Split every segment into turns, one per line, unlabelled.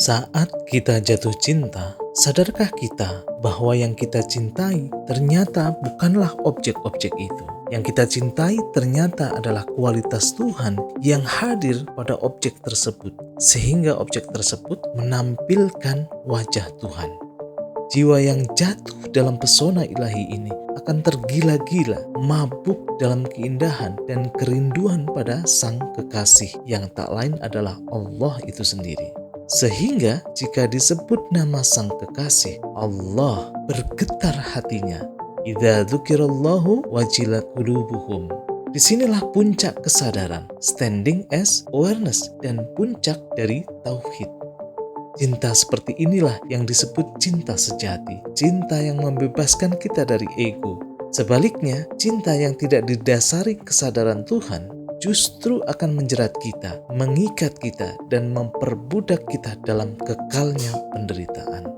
Saat kita jatuh cinta, sadarkah kita bahwa yang kita cintai ternyata bukanlah objek-objek itu? Yang kita cintai ternyata adalah kualitas Tuhan yang hadir pada objek tersebut, sehingga objek tersebut menampilkan wajah Tuhan. Jiwa yang jatuh dalam pesona ilahi ini akan tergila-gila, mabuk dalam keindahan dan kerinduan pada Sang Kekasih yang tak lain adalah Allah itu sendiri. Sehingga jika disebut nama Sang Kekasih, Allah bergetar hatinya. Idza dzukirallahu wajilat qulubuhum. Disinilah puncak kesadaran, standing as awareness, dan puncak dari tauhid. Cinta seperti inilah yang disebut cinta sejati, cinta yang membebaskan kita dari ego. Sebaliknya, cinta yang tidak didasari kesadaran Tuhan justru akan menjerat kita, mengikat kita, dan memperbudak kita dalam kekalnya penderitaan.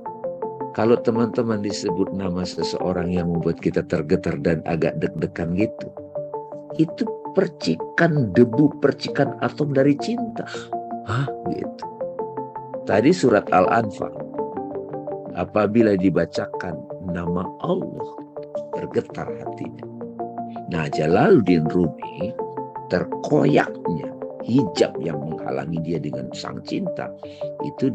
Kalau teman-teman disebut nama seseorang yang membuat kita tergetar dan agak deg-degan gitu, itu percikan debu, percikan atom dari cinta. Hah? Gitu. Tadi surat Al-Anfal, apabila dibacakan nama Allah, bergetar hatinya. Nah, Jalaluddin Rumi, terkoyaknya hijab yang menghalangi dia dengan sang cinta, itu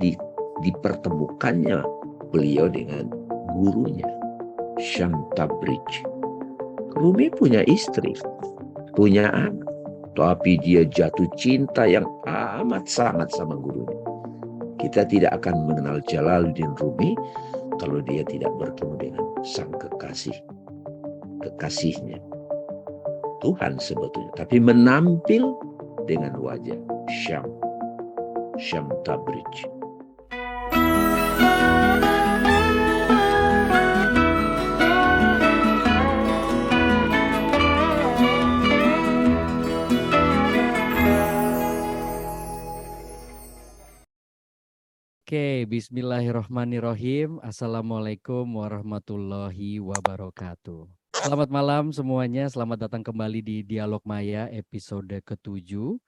dipertemukannya beliau dengan gurunya, Syam Tabrizi. Rumi punya istri, punya anak, tapi dia jatuh cinta yang amat sangat sama gurunya. Kita tidak akan mengenal Jalaluddin Rumi kalau dia tidak bertemu dengan sang kekasihnya, Tuhan sebetulnya, tapi menampil dengan wajah Syam Tabrizi.
Oke, bismillahirrohmanirrohim. Assalamualaikum warahmatullahi wabarakatuh. Selamat malam semuanya, selamat datang kembali di Dialog Maya episode ke-7.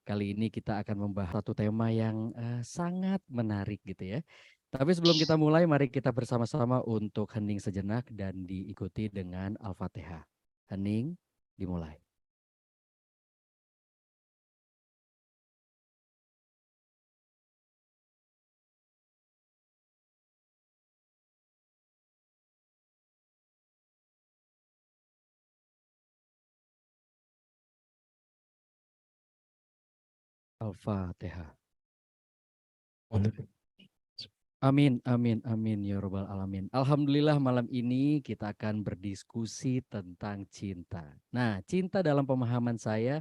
Kali ini kita akan membahas satu tema yang sangat menarik gitu ya. Tapi sebelum kita mulai, mari kita bersama-sama untuk hening sejenak dan diikuti dengan Al-Fatihah. Hening, dimulai. Al-Fatihah. Amin, amin, amin, ya Rabbal Alamin. Alhamdulillah malam ini kita akan berdiskusi tentang cinta. Nah, cinta dalam pemahaman saya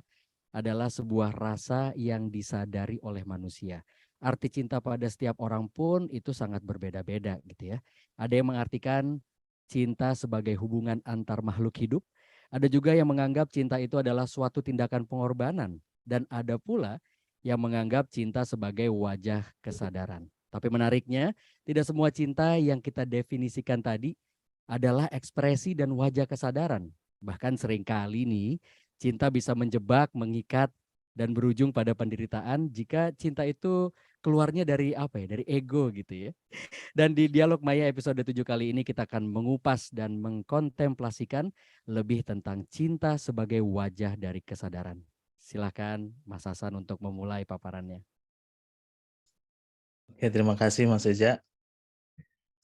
adalah sebuah rasa yang disadari oleh manusia. Arti cinta pada setiap orang pun itu sangat berbeda-beda gitu ya. Ada yang mengartikan cinta sebagai hubungan antar makhluk hidup. Ada juga yang menganggap cinta itu adalah suatu tindakan pengorbanan. Dan ada pula yang menganggap cinta sebagai wajah kesadaran. Tapi menariknya, tidak semua cinta yang kita definisikan tadi adalah ekspresi dan wajah kesadaran. Bahkan seringkali nih, cinta bisa menjebak, mengikat, dan berujung pada penderitaan jika cinta itu keluarnya dari apa ya, dari ego gitu ya. Dan di Dialog Maya episode 7 kali ini kita akan mengupas dan mengkontemplasikan lebih tentang cinta sebagai wajah dari kesadaran. Silakan Mas Hasan untuk memulai paparannya.
Oke, terima kasih Mas Eja.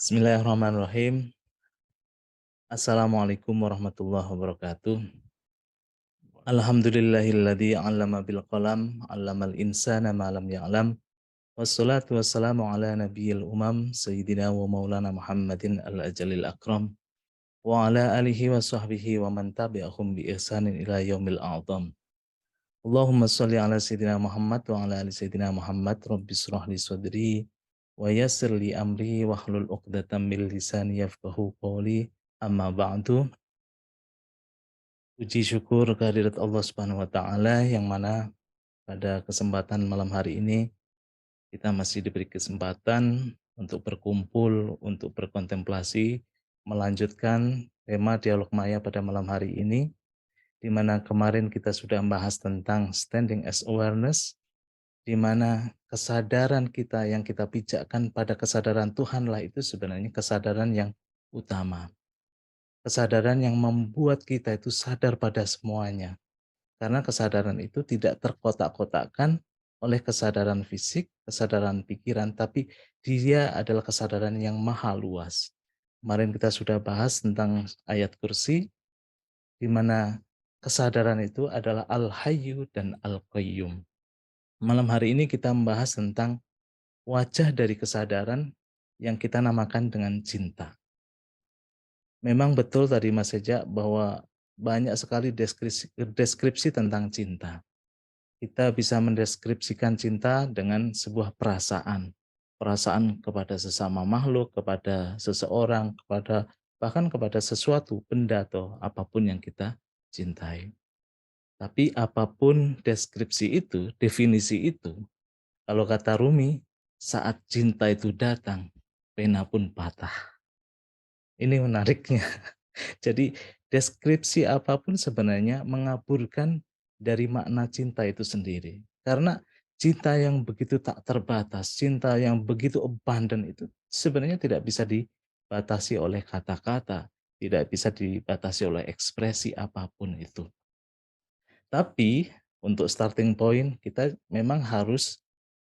Bismillahirrahmanirrahim. Assalamualaikum warahmatullahi wabarakatuh. Alhamdulillahilladzi 'allama bil qalam, 'allamal insana ma lam ya'lam. Wassalatu wassalamu ala nabiyil umam sayyidina wa maulana Muhammadin al-ajalil akram wa ala alihi wa sahbihi wa man tabi'ahum bi ihsanin ila yaumil a'zam. Allahumma shalli ala sayyidina Muhammad wa ala ali sayyidina Muhammad. Rabbi shrah li sadri wa yassir li amri wahlul 'uqdatam min lisani yafqahu qawli. Amma ba'du. Puji syukur kehadirat Allah Subhanahu wa taala yang mana pada kesempatan malam hari ini kita masih diberi kesempatan untuk berkumpul, untuk berkontemplasi, melanjutkan tema Dialog Maya pada malam hari ini, di mana kemarin kita sudah membahas tentang standing as awareness, di mana kesadaran kita yang kita pijakkan pada kesadaran Tuhanlah itu sebenarnya kesadaran yang utama. Kesadaran yang membuat kita itu sadar pada semuanya. Karena kesadaran itu tidak terkotak-kotakkan oleh kesadaran fisik, kesadaran pikiran, tapi dia adalah kesadaran yang maha luas. Kemarin kita sudah bahas tentang ayat kursi, di mana kesadaran itu adalah Al-Hayyu dan Al-Qayyum. Malam hari ini kita membahas tentang wajah dari kesadaran yang kita namakan dengan cinta. Memang betul tadi Mas Eja bahwa banyak sekali deskripsi tentang cinta. Kita bisa mendeskripsikan cinta dengan sebuah perasaan. Perasaan kepada sesama makhluk, kepada seseorang, bahkan kepada sesuatu, benda atau apapun yang kita cintai. Tapi apapun deskripsi itu, definisi itu, kalau kata Rumi, saat cinta itu datang, pena pun patah. Ini menariknya. Jadi deskripsi apapun sebenarnya mengaburkan dari makna cinta itu sendiri. Karena cinta yang begitu tak terbatas, cinta yang begitu abundant itu sebenarnya tidak bisa dibatasi oleh kata-kata, tidak bisa dibatasi oleh ekspresi apapun itu. Tapi untuk starting point kita memang harus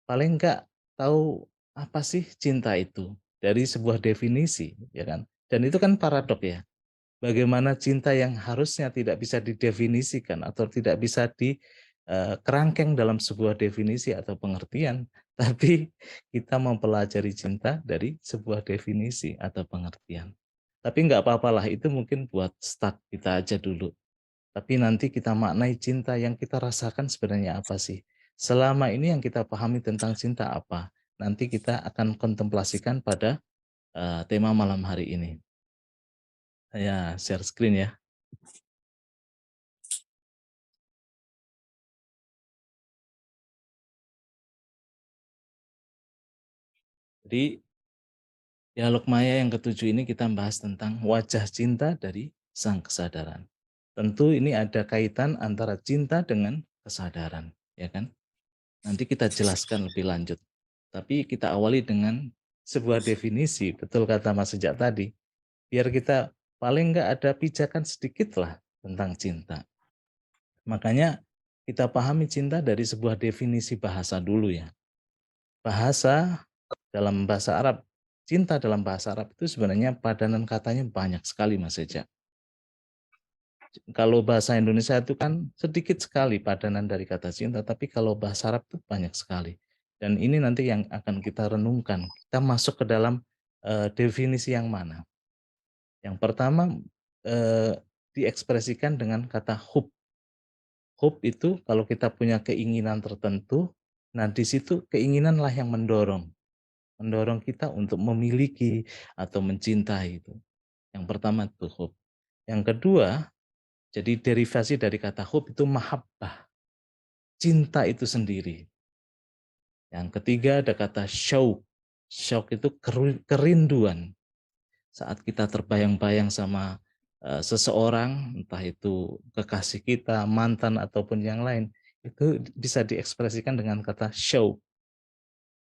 paling enggak tahu apa sih cinta itu dari sebuah definisi, ya kan? Dan itu kan paradok ya. Bagaimana cinta yang harusnya tidak bisa didefinisikan atau tidak bisa dikerangkeng dalam sebuah definisi atau pengertian, tapi kita mempelajari cinta dari sebuah definisi atau pengertian. Tapi nggak apa-apalah, itu mungkin buat start kita aja dulu. Tapi nanti kita maknai cinta yang kita rasakan sebenarnya apa sih? Selama ini yang kita pahami tentang cinta apa? Nanti kita akan kontemplasikan pada tema malam hari ini. Saya share screen ya. Jadi dialog maya yang ketujuh ini kita membahas tentang wajah cinta dari sang kesadaran. Tentu ini ada kaitan antara cinta dengan kesadaran, ya kan? Nanti kita jelaskan lebih lanjut. Tapi kita awali dengan sebuah definisi, betul kata Mas Sejak tadi. Biar kita paling nggak ada pijakan sedikit lah tentang cinta. Makanya kita pahami cinta dari sebuah definisi bahasa dulu ya. Dalam bahasa Arab, cinta dalam bahasa Arab itu sebenarnya padanan katanya banyak sekali Mas Eja. Kalau bahasa Indonesia itu kan sedikit sekali padanan dari kata cinta, tapi kalau bahasa Arab itu banyak sekali. Dan ini nanti yang akan kita renungkan. Kita masuk ke dalam definisi yang mana. Yang pertama diekspresikan dengan kata hub. Hub itu kalau kita punya keinginan tertentu, nah di situ keinginanlah yang mendorong kita untuk memiliki atau mencintai itu. Yang pertama itu hub. Yang kedua, jadi derivasi dari kata hub itu mahabbah. Cinta itu sendiri. Yang ketiga ada kata syauq. Syauq itu kerinduan. Saat kita terbayang-bayang sama seseorang, entah itu kekasih kita, mantan ataupun yang lain, itu bisa diekspresikan dengan kata syauq.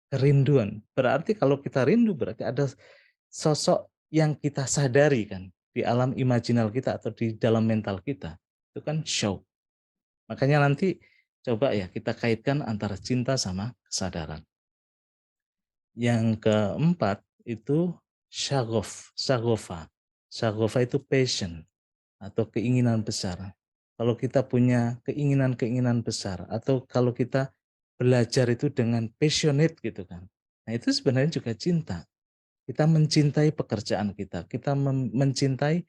Kerinduan. Berarti kalau kita rindu berarti ada sosok yang kita sadari kan di alam imajinal kita atau di dalam mental kita. Itu kan syauq. Makanya nanti coba ya kita kaitkan antara cinta sama kesadaran. Yang keempat itu syagof, syagofa. Syagofa itu passion atau keinginan besar. Kalau kita punya keinginan-keinginan besar atau kalau kita belajar itu dengan passionate gitu kan. Nah itu sebenarnya juga cinta. Kita mencintai pekerjaan kita, kita mencintai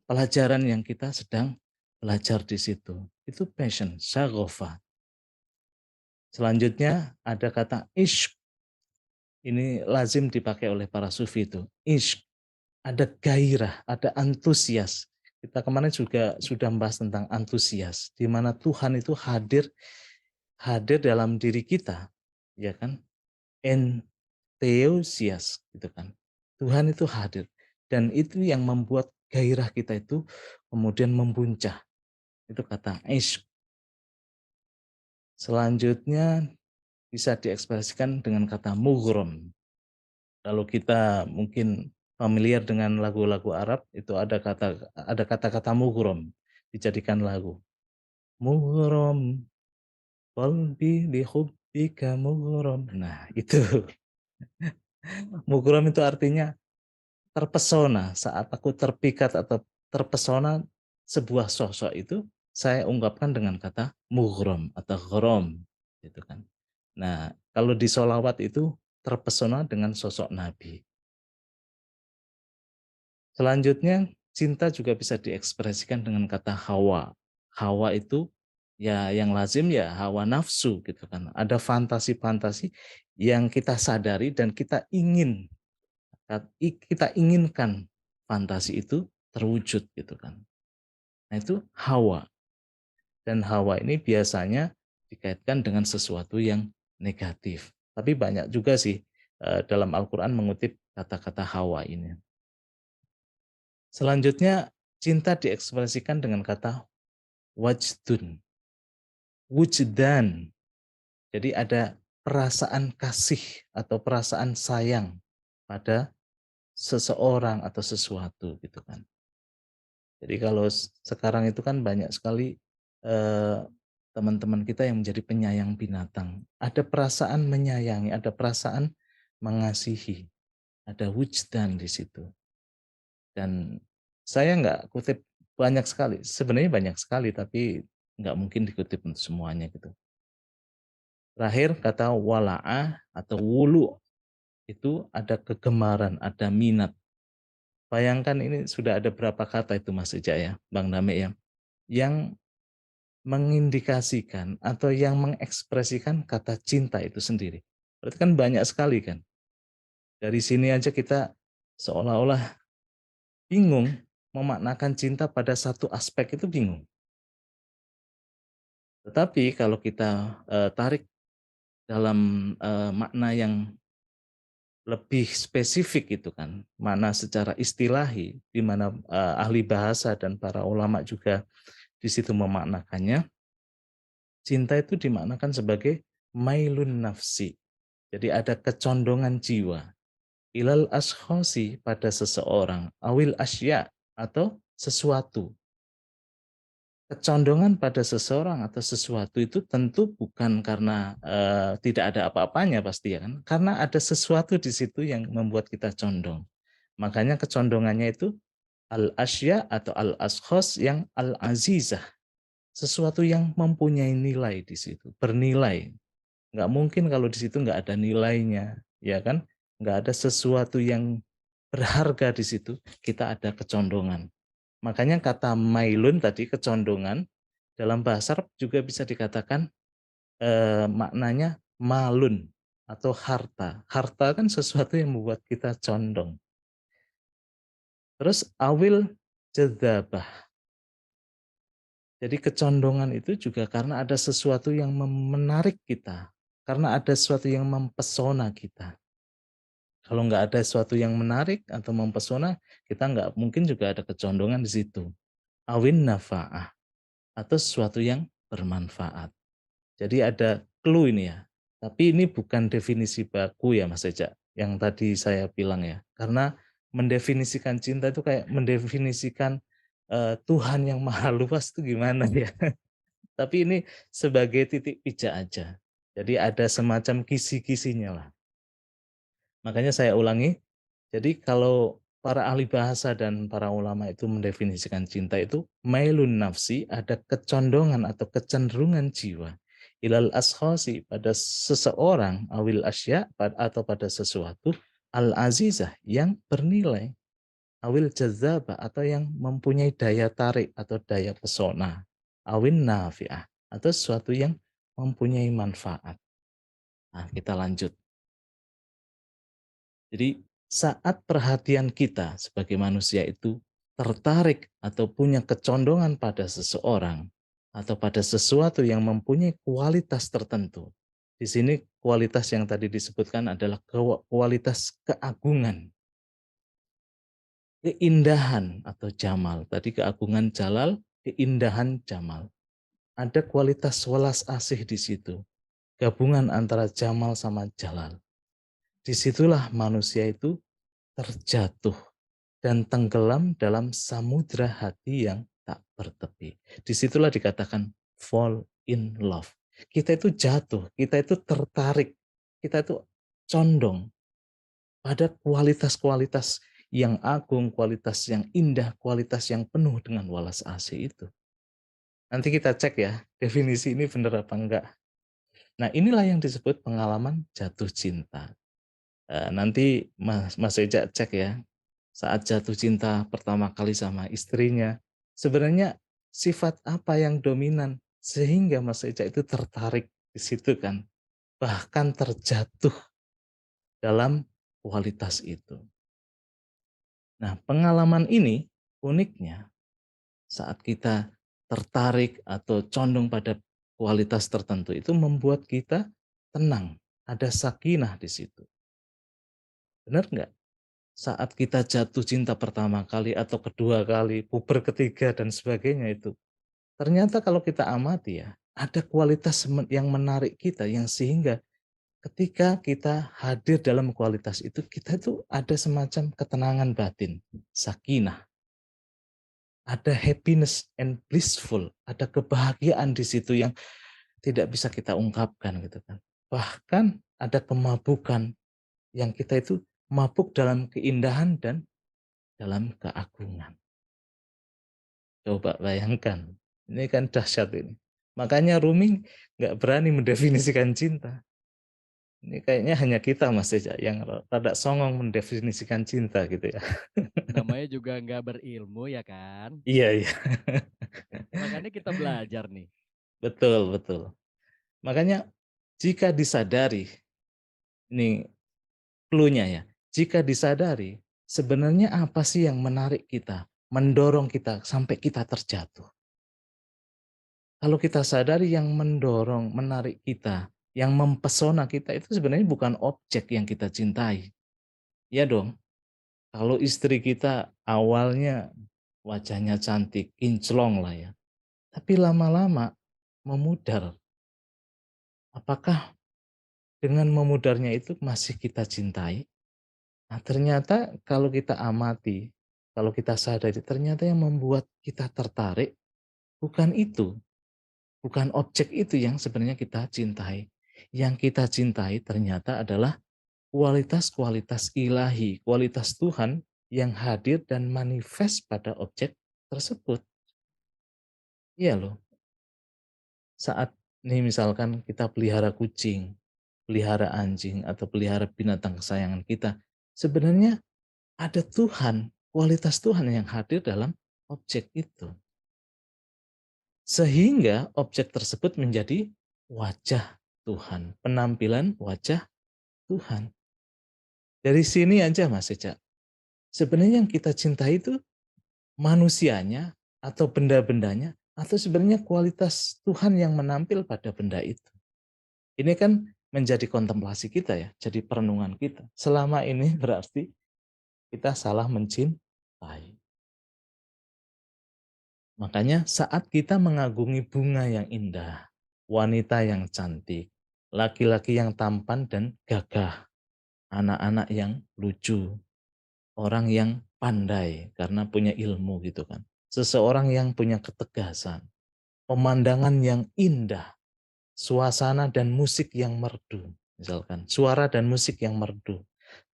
pelajaran yang kita sedang belajar di situ. Itu passion, syagofa. Selanjutnya ada kata ishq. Ini lazim dipakai oleh para sufi itu. Ishq. Ada gairah, ada antusias. Kita kemarin juga sudah membahas tentang antusias, di mana Tuhan itu hadir dalam diri kita, ya kan? Entheusias, gitu kan? Tuhan itu hadir, dan itu yang membuat gairah kita itu kemudian membuncah. Itu kata ishq. Selanjutnya bisa diekspresikan dengan kata mughram. Kalau kita mungkin familiar dengan lagu-lagu Arab, itu ada kata-kata mughram dijadikan lagu. Mughram, qalbi li hubbika mughram. Nah, itu. Mughram itu artinya terpesona. Saat aku terpikat atau terpesona sebuah sosok itu, saya ungkapkan dengan kata mughram atau gharam, gitu kan. Nah, kalau di sholawat itu terpesona dengan sosok Nabi. Selanjutnya, cinta juga bisa diekspresikan dengan kata hawa. Hawa itu ya yang lazim ya hawa nafsu gitu kan. Ada fantasi-fantasi yang kita sadari dan kita inginkan fantasi itu terwujud gitu kan. Nah, itu hawa. Dan hawa ini biasanya dikaitkan dengan sesuatu yang negatif. Tapi banyak juga sih dalam Al-Quran mengutip kata-kata hawa ini. Selanjutnya, cinta diekspresikan dengan kata wajdun, wujdan. Jadi ada perasaan kasih atau perasaan sayang pada seseorang atau sesuatu gitu kan. Jadi kalau sekarang itu kan banyak sekali eh, teman-teman kita yang menjadi penyayang binatang. Ada perasaan menyayangi, ada perasaan mengasihi, ada wujdan di situ. Dan saya nggak kutip banyak sekali, sebenarnya banyak sekali, tapi nggak mungkin dikutip untuk semuanya gitu. Terakhir kata wala'ah atau wulu itu ada kegemaran, ada minat. Bayangkan ini sudah ada berapa kata itu Mas Eja ya, Bang Dame ya, yang mengindikasikan atau yang mengekspresikan kata cinta itu sendiri. Berarti kan banyak sekali kan. Dari sini aja kita seolah-olah bingung memaknakan cinta pada satu aspek itu bingung. Tetapi kalau kita tarik dalam makna yang lebih spesifik itu kan, makna secara istilahi, di mana ahli bahasa dan para ulama juga di situ memaknakannya, cinta itu dimaknakan sebagai mailun nafsi. Jadi ada kecondongan jiwa. Ilal ashkhasi pada seseorang, awil asya atau sesuatu. Kecondongan pada seseorang atau sesuatu itu tentu bukan karena tidak ada apa-apanya pasti ya kan, karena ada sesuatu di situ yang membuat kita condong. Makanya kecondongannya itu al-asya atau al-ashkhas yang al-azizah, sesuatu yang mempunyai nilai di situ, bernilai. Nggak mungkin kalau di situ nggak ada nilainya, ya kan? Nggak ada sesuatu yang berharga di situ, kita ada kecondongan. Makanya kata mailun tadi, kecondongan, dalam bahasa Arab juga bisa dikatakan maknanya malun atau harta. Harta kan sesuatu yang membuat kita condong. Terus awil jadzabah. Jadi kecondongan itu juga karena ada sesuatu yang menarik kita. Karena ada sesuatu yang mempesona kita. Kalau nggak ada sesuatu yang menarik atau mempesona, kita nggak mungkin juga ada kecondongan di situ. Awin nafa'ah atau sesuatu yang bermanfaat. Jadi ada clue ini ya. Tapi ini bukan definisi baku ya Mas Eja, yang tadi saya bilang ya. Karena mendefinisikan cinta itu kayak mendefinisikan Tuhan yang maha luas itu gimana ya. Tapi ini sebagai titik pijak aja. Jadi ada semacam kisi-kisinya lah. Makanya saya ulangi, jadi kalau para ahli bahasa dan para ulama itu mendefinisikan cinta itu mailun nafsi, ada kecondongan atau kecenderungan jiwa ilal ashasi pada seseorang awil asya atau pada sesuatu al azizah yang bernilai awil jazabah atau yang mempunyai daya tarik atau daya pesona awin nafi'ah atau sesuatu yang mempunyai manfaat. Nah, kita lanjut. Jadi saat perhatian kita sebagai manusia itu tertarik atau punya kecondongan pada seseorang atau pada sesuatu yang mempunyai kualitas tertentu. Di sini kualitas yang tadi disebutkan adalah kualitas keagungan, keindahan atau jamal. Tadi keagungan jalal, keindahan jamal. Ada kualitas welas asih di situ. gabungan antara Jamal sama Jalal. Disitulah manusia itu terjatuh dan tenggelam dalam samudra hati yang tak bertepi. Disitulah dikatakan fall in love. Kita itu jatuh, kita itu tertarik, kita itu condong pada kualitas-kualitas yang agung, kualitas yang indah, kualitas yang penuh dengan welas asih itu. Nanti kita cek ya, definisi ini benar apa enggak. Nah, inilah yang disebut pengalaman jatuh cinta. Nanti Mas Eja cek ya, saat jatuh cinta pertama kali sama istrinya, sebenarnya sifat apa yang dominan sehingga Mas Eja itu tertarik di situ kan, bahkan terjatuh dalam kualitas itu. Nah, pengalaman ini uniknya saat kita tertarik atau condong pada kualitas tertentu itu membuat kita tenang, ada sakinah di situ. Benar nggak? Saat kita jatuh cinta pertama kali atau kedua kali, puber ketiga dan sebagainya itu, ternyata kalau kita amati ya, ada kualitas yang menarik kita yang sehingga ketika kita hadir dalam kualitas itu, kita itu ada semacam ketenangan batin, sakinah. Ada happiness and blissful, ada kebahagiaan di situ yang tidak bisa kita ungkapkan gitu kan. Bahkan ada kemabukan yang kita itu mabuk dalam keindahan dan dalam keagungan. Coba bayangkan, ini kan dahsyat ini. Makanya Rumi nggak berani mendefinisikan cinta. Ini kayaknya hanya kita Mas Eja yang rada songong mendefinisikan cinta gitu ya.
Namanya juga nggak berilmu ya kan.
Iya, iya.
Makanya kita belajar nih.
Betul, betul. Makanya jika disadari, ini clue-nya ya, jika disadari sebenarnya apa sih yang menarik kita, mendorong kita sampai kita terjatuh. Kalau kita sadari yang mendorong, menarik kita, yang mempesona kita itu sebenarnya bukan objek yang kita cintai. Ya dong, kalau istri kita awalnya wajahnya cantik, kinclong lah ya. Tapi lama-lama memudar. Apakah dengan memudarnya itu masih kita cintai? Nah, ternyata kalau kita amati, kalau kita sadari, ternyata yang membuat kita tertarik bukan itu, bukan objek itu yang sebenarnya kita cintai. Yang kita cintai ternyata adalah kualitas-kualitas ilahi, kualitas Tuhan yang hadir dan manifest pada objek tersebut. Iya loh, saat nih misalkan kita pelihara kucing, pelihara anjing, atau pelihara binatang kesayangan kita, sebenarnya ada Tuhan, kualitas Tuhan yang hadir dalam objek itu. Sehingga objek tersebut menjadi wajah Tuhan, penampilan wajah Tuhan. Dari sini aja Mas Eca, sebenarnya yang kita cintai itu manusianya atau benda-bendanya, atau sebenarnya kualitas Tuhan yang menampil pada benda itu. Ini kan menjadi kontemplasi kita ya, jadi perenungan kita. Selama ini berarti kita salah mencintai. Makanya saat kita mengagungi bunga yang indah, wanita yang cantik, laki-laki yang tampan dan gagah, anak-anak yang lucu, orang yang pandai karena punya ilmu gitu kan. Seseorang yang punya ketegasan, pemandangan yang indah, suasana dan musik yang merdu, misalkan suara dan musik yang merdu.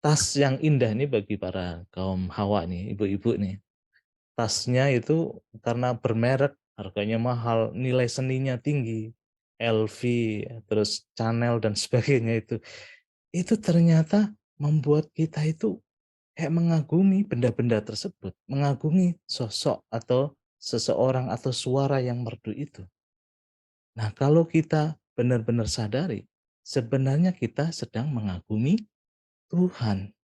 Tas yang indah ini bagi para kaum hawa nih, ibu-ibu nih. Tasnya itu karena bermerek, harganya mahal, nilai seninya tinggi, LV, terus Chanel dan sebagainya itu. Itu ternyata membuat kita itu kayak mengagumi benda-benda tersebut, mengagumi sosok atau seseorang atau suara yang merdu itu. Nah, kalau kita benar-benar sadari, sebenarnya kita sedang mengagumi Tuhan.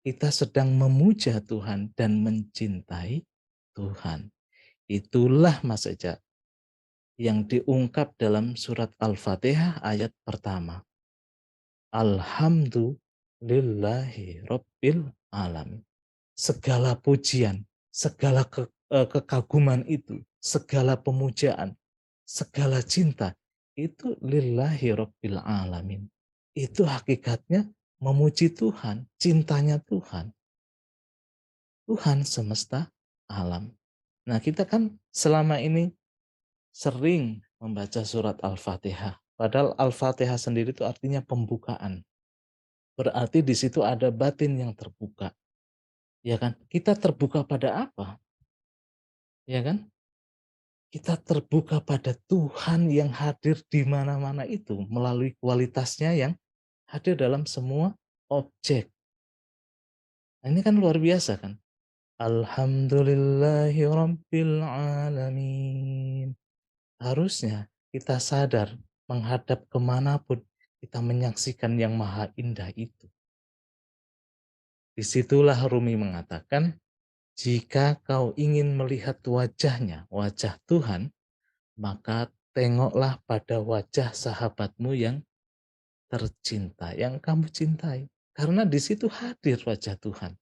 Kita sedang memuja Tuhan dan mencintai Tuhan. Itulah Mas Eja yang diungkap dalam surat Al-Fatihah ayat pertama. Alhamdulillahi Rabbil Alamin. Segala pujian, segala kekaguman itu, segala pemujaan, segala cinta, itu lillahi rabbil alamin. Itu hakikatnya memuji Tuhan, cintanya Tuhan. Tuhan semesta alam. Nah, kita kan selama ini sering membaca surat Al-Fatihah. Padahal Al-Fatihah sendiri itu artinya pembukaan. Berarti di situ ada batin yang terbuka. Ya kan? Kita terbuka pada apa? Ya kan? Kita terbuka pada Tuhan yang hadir di mana-mana itu melalui kualitasnya yang hadir dalam semua objek. Nah, ini kan luar biasa kan? Alhamdulillahi Rabbil Alamin. Harusnya kita sadar menghadap kemanapun kita menyaksikan yang maha indah itu. Disitulah Rumi mengatakan, jika kau ingin melihat wajahnya, wajah Tuhan, maka tengoklah pada wajah sahabatmu yang tercinta, yang kamu cintai. Karena di situ hadir wajah Tuhan.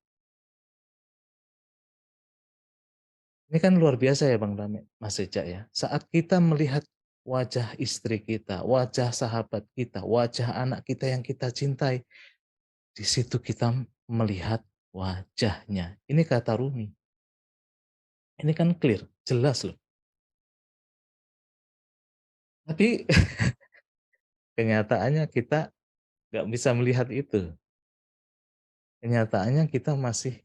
Ini kan luar biasa ya Bang Dame, Mas Eja ya. Saat kita melihat wajah istri kita, wajah sahabat kita, wajah anak kita yang kita cintai, di situ kita melihat wajahnya. Ini kata Rumi. Ini kan clear, jelas loh. Tapi kenyataannya kita nggak bisa melihat itu. Kenyataannya kita masih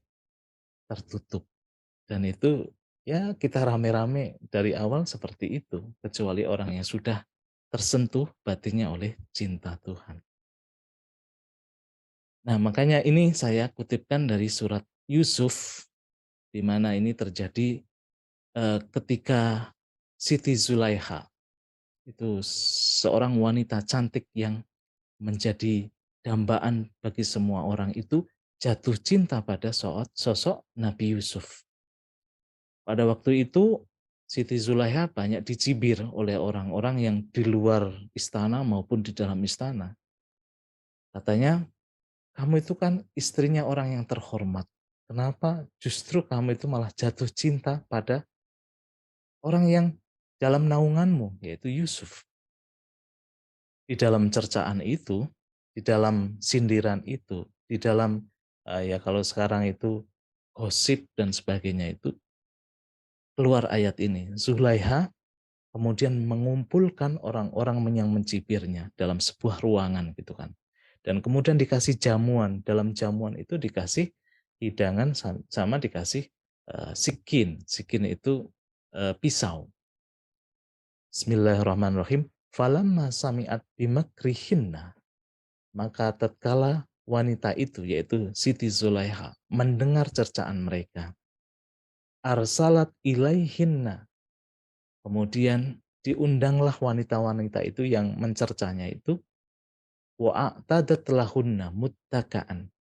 tertutup. Dan itu ya kita rame-rame dari awal seperti itu. Kecuali orang yang sudah tersentuh batinnya oleh cinta Tuhan. Nah, makanya ini saya kutipkan dari surat Yusuf, di mana ini terjadi ketika Siti Zulaiha, itu seorang wanita cantik yang menjadi dambaan bagi semua orang itu, jatuh cinta pada sosok Nabi Yusuf. Pada waktu itu Siti Zulaiha banyak dicibir oleh orang-orang yang di luar istana maupun di dalam istana. Katanya, kamu itu kan istrinya orang yang terhormat. Kenapa justru kamu itu malah jatuh cinta pada orang yang dalam naunganmu, yaitu Yusuf. Di dalam cercaan itu, di dalam sindiran itu, di dalam ya kalau sekarang itu gosip dan sebagainya itu, keluar ayat ini. Zulaiha kemudian mengumpulkan orang-orang yang mencibirnya dalam sebuah ruangan gitu kan. Dan kemudian dikasih jamuan, dalam jamuan itu dikasih hidangan sama dikasih sikin. Sikin itu pisau. Bismillahirrahmanirrahim. Falamma sami'at bimakrihinna. Maka tatkala wanita itu, yaitu Siti Zulaiha, mendengar cercaan mereka. Arsalat ilaihinna. Kemudian diundanglah wanita-wanita itu yang mencercanya itu. Wa'atadat lahunna muttaka'an.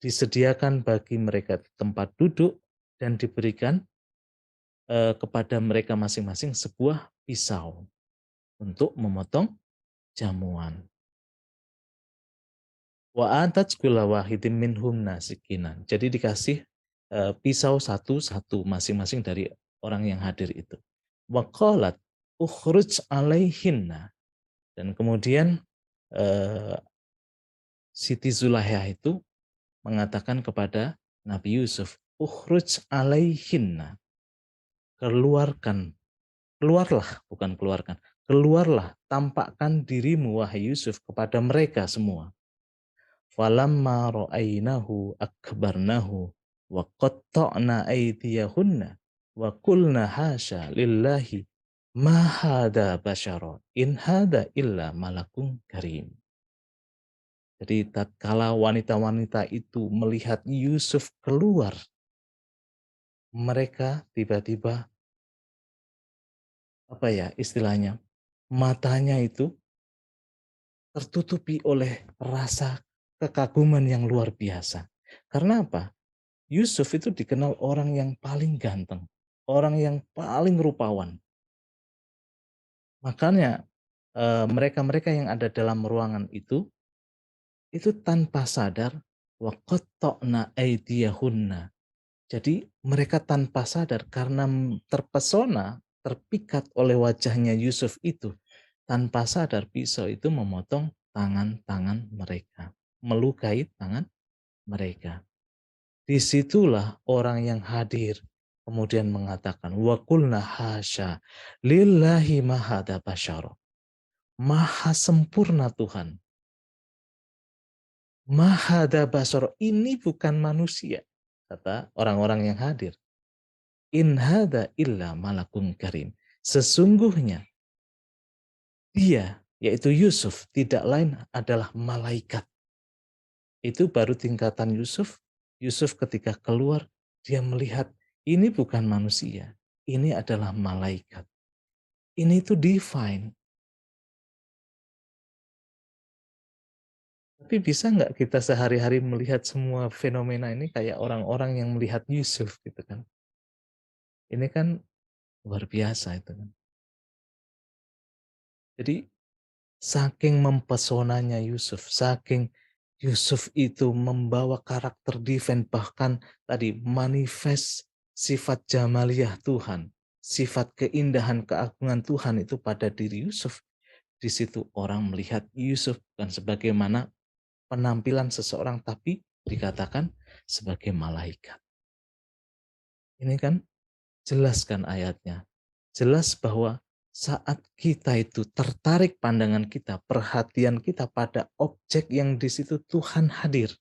Disediakan bagi mereka tempat duduk dan diberikan kepada mereka masing-masing sebuah pisau untuk memotong jamuan. Wa'atat kulla wahidin minhum nasikinan. Jadi dikasih pisau satu-satu masing-masing dari orang yang hadir itu. Waqalat ukhruj alaihinna. Dan kemudian Siti Zulaiha itu mengatakan kepada Nabi Yusuf, ukhruj alaihinna. Keluarlah, tampakkan dirimu wahai Yusuf kepada mereka semua. Falamma ra'ainahu akbarnahu wa qatta'na aydiyahunna wa qulna hasya lillahi ma hada basyara in hada illa malakun karim. Jadi tatkala wanita-wanita itu melihat Yusuf keluar, mereka tiba-tiba istilahnya, matanya itu tertutupi oleh rasa kekaguman yang luar biasa. Karena apa? Yusuf itu dikenal orang yang paling ganteng, orang yang paling rupawan. Makanya mereka-mereka yang ada dalam ruangan itu tanpa sadar waqatta'na aydiyahunna. Jadi mereka tanpa sadar karena terpesona, terpikat oleh wajahnya Yusuf itu, tanpa sadar pisau itu memotong tangan-tangan mereka, melukai tangan mereka. Disitulah orang yang hadir kemudian mengatakan, wa qulna hasya lillahi ma hadza basyara. Maha sempurna Tuhan. Ma hadza basyara, ini bukan manusia, kata orang-orang yang hadir. In hadza illa malakun karim. Sesungguhnya dia, yaitu Yusuf, tidak lain adalah malaikat. Itu baru tingkatan Yusuf. Yusuf ketika keluar, dia melihat ini bukan manusia, ini adalah malaikat. Ini itu divine. Tapi bisa nggak kita sehari-hari melihat semua fenomena ini kayak orang-orang yang melihat Yusuf gitu kan? Ini kan luar biasa itu kan. Jadi saking mempesonanya Yusuf, saking Yusuf itu membawa karakter divine, bahkan tadi manifest sifat jamaliyah Tuhan, sifat keindahan keagungan Tuhan itu pada diri Yusuf. Di situ orang melihat Yusuf bukan sebagaimana penampilan seseorang, tapi dikatakan sebagai malaikat. Ini kan jelaskan ayatnya. Jelas bahwa saat kita itu tertarik pandangan kita, perhatian kita pada objek yang di situ Tuhan hadir.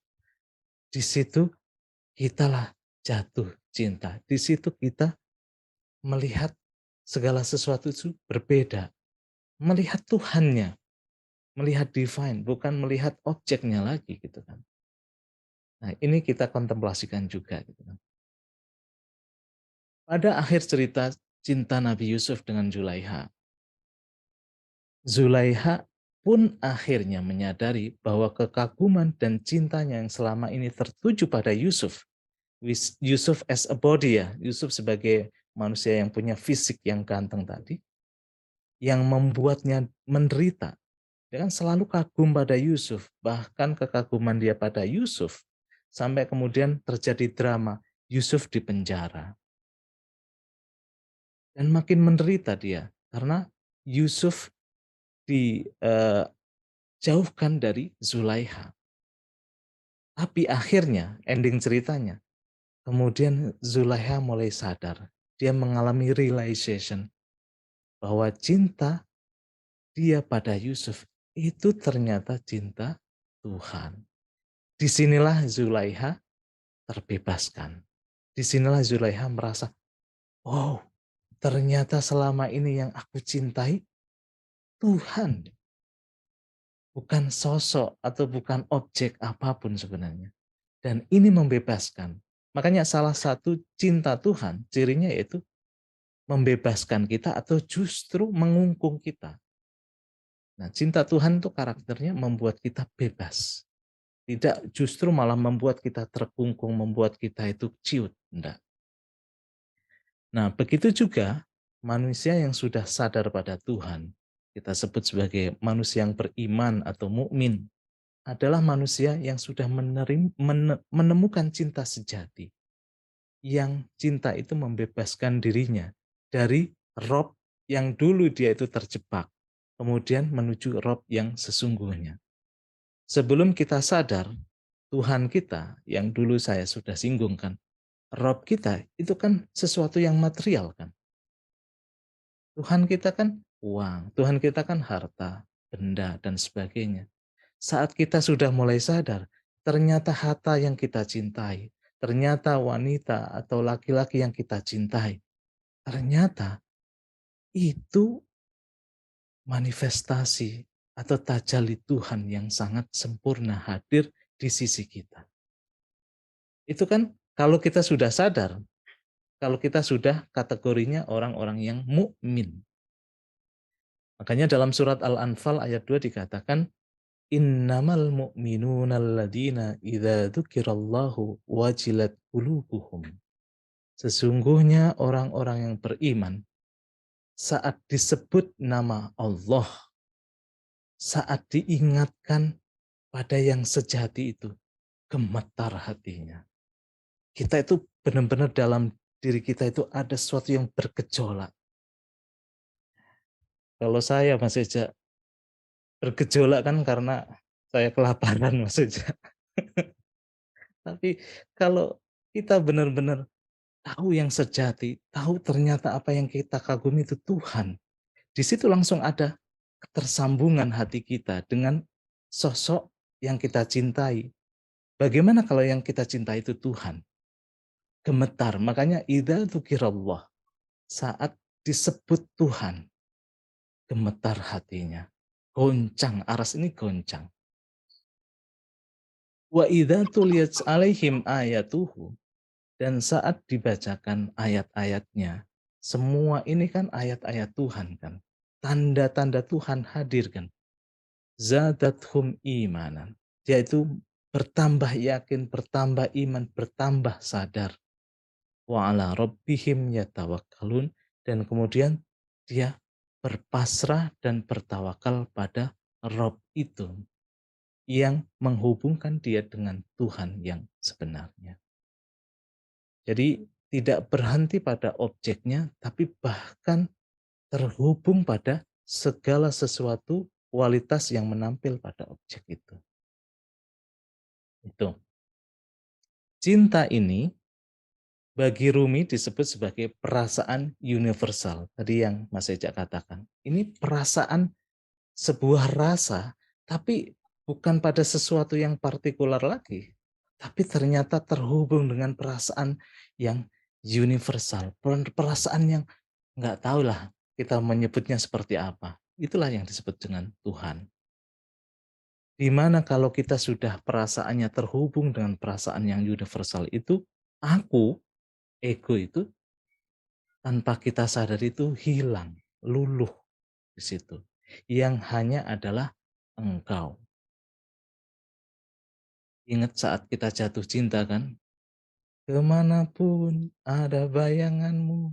Di situ kitalah jatuh cinta. Di situ kita melihat segala sesuatu itu berbeda. Melihat Tuhannya, melihat divine, bukan melihat objeknya lagi gitu kan. Nah, ini kita kontemplasikan juga gitu kan. Pada akhir cerita cinta Nabi Yusuf dengan Zulaiha, Zulaiha pun akhirnya menyadari bahwa kekaguman dan cintanya yang selama ini tertuju pada Yusuf, Yusuf as a body ya, Yusuf sebagai manusia yang punya fisik yang ganteng tadi, yang membuatnya menderita. Dia kan selalu kagum pada Yusuf, bahkan kekaguman dia pada Yusuf, sampai kemudian terjadi drama, Yusuf dipenjara. Dan makin menderita dia, karena Yusuf dijauhkan dari Zulaiha. Tapi akhirnya, ending ceritanya, kemudian Zulaiha mulai sadar. Dia mengalami realization bahwa cinta dia pada Yusuf itu ternyata cinta Tuhan. Disinilah Zulaiha terbebaskan. Disinilah Zulaiha merasa, oh ternyata selama ini yang aku cintai Tuhan. Bukan sosok atau bukan objek apapun sebenarnya. Dan ini membebaskan. Makanya salah satu cinta Tuhan, cirinya yaitu membebaskan kita atau justru mengungkung kita. Nah, cinta Tuhan itu karakternya membuat kita bebas. Tidak justru malah membuat kita terkungkung, membuat kita itu ciut. Enggak. Nah, begitu juga manusia yang sudah sadar pada Tuhan, kita sebut sebagai manusia yang beriman atau mukmin, adalah manusia yang sudah menemukan cinta sejati. Yang cinta itu membebaskan dirinya dari rob yang dulu dia itu terjebak, kemudian menuju rob yang sesungguhnya. Sebelum kita sadar, Tuhan kita yang dulu saya sudah singgungkan, rob kita itu kan sesuatu yang material kan. Tuhan kita kan uang, Tuhan kita kan harta, benda, dan sebagainya. Saat kita sudah mulai sadar, ternyata harta yang kita cintai, ternyata wanita atau laki-laki yang kita cintai, ternyata itu manifestasi atau tajalli Tuhan yang sangat sempurna hadir di sisi kita. Itu kan kalau kita sudah sadar, kalau kita sudah kategorinya orang-orang yang mukmin. Makanya dalam surat Al-Anfal ayat 2 dikatakan, innamal mu'minuna alladzina idza dzukirallahu wajilat qulubuhum. Sesungguhnya orang-orang yang beriman saat disebut nama Allah, saat diingatkan pada yang sejati itu, gemetar hatinya. Kita itu benar-benar dalam diri kita itu ada sesuatu yang bergejolak. Kalau saya Mas Eja bergejolak kan karena saya kelaparan maksudnya. Tapi kalau kita benar-benar tahu yang sejati, tahu ternyata apa yang kita kagumi itu Tuhan. Di situ langsung ada ketersambungan hati kita dengan sosok yang kita cintai. Bagaimana kalau yang kita cintai itu Tuhan? Gemetar, makanya idza dzukirallah, saat disebut Tuhan, gemetar hatinya. Goncang, aras ini goncang. Wa idza tuliyat alaihim ayatuhu, dan saat dibacakan ayat-ayatnya, semua ini kan ayat-ayat Tuhan kan. Tanda-tanda Tuhan hadir kan. Zadathum imanan. Yaitu bertambah yakin, bertambah iman, bertambah sadar. Wa ala rabbihim yatawakkalun, dan kemudian dia berpasrah dan bertawakal pada Rob itu yang menghubungkan dia dengan Tuhan yang sebenarnya. Jadi tidak berhenti pada objeknya, tapi bahkan terhubung pada segala sesuatu kualitas yang menampil pada objek itu. Itu. Cinta ini bagi Rumi disebut sebagai perasaan universal. Tadi yang Mas Eja katakan. Ini perasaan, sebuah rasa, tapi bukan pada sesuatu yang partikular lagi. Tapi ternyata terhubung dengan perasaan yang universal. Perasaan yang nggak tahulah kita menyebutnya seperti apa. Itulah yang disebut dengan Tuhan. Di mana kalau kita sudah perasaannya terhubung dengan perasaan yang universal itu, aku, ego itu tanpa kita sadar itu hilang, luluh di situ. Yang hanya adalah engkau. Ingat saat kita jatuh cinta kan? Kemanapun ada bayanganmu,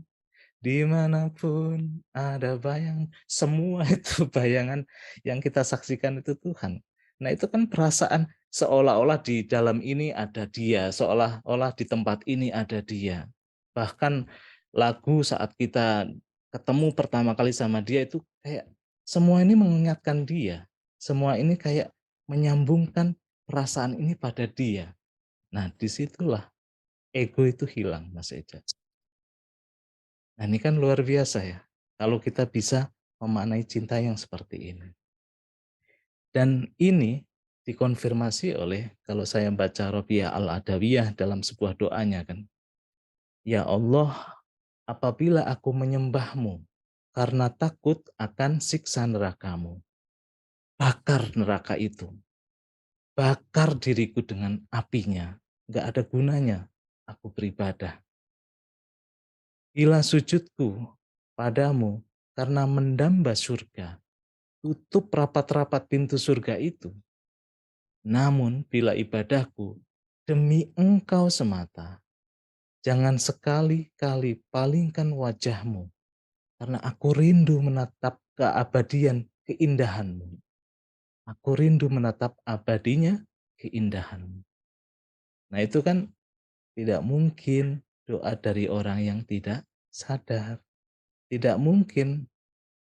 dimanapun ada bayang, semua itu bayangan yang kita saksikan itu Tuhan. Nah itu kan perasaan seolah-olah di dalam ini ada dia, seolah-olah di tempat ini ada dia. Bahkan lagu saat kita ketemu pertama kali sama dia itu kayak semua ini mengingatkan dia. Semua ini kayak menyambungkan perasaan ini pada dia. Nah disitulah ego itu hilang, Mas Eja. Nah ini kan luar biasa ya, kalau kita bisa memaknai cinta yang seperti ini. Dan ini dikonfirmasi oleh, kalau saya baca Robiah Al-Adawiyah dalam sebuah doanya kan, Ya Allah, apabila aku menyembahmu karena takut akan siksa nerakamu, bakar neraka itu, bakar diriku dengan apinya, gak ada gunanya aku beribadah. Bila sujudku padamu karena mendamba surga, tutup rapat-rapat pintu surga itu. Namun bila ibadahku demi engkau semata, jangan sekali-kali palingkan wajahmu, karena aku rindu menatap keabadian keindahanmu. Aku rindu menatap abadinya keindahanmu. Nah itu kan tidak mungkin doa dari orang yang tidak sadar. Tidak mungkin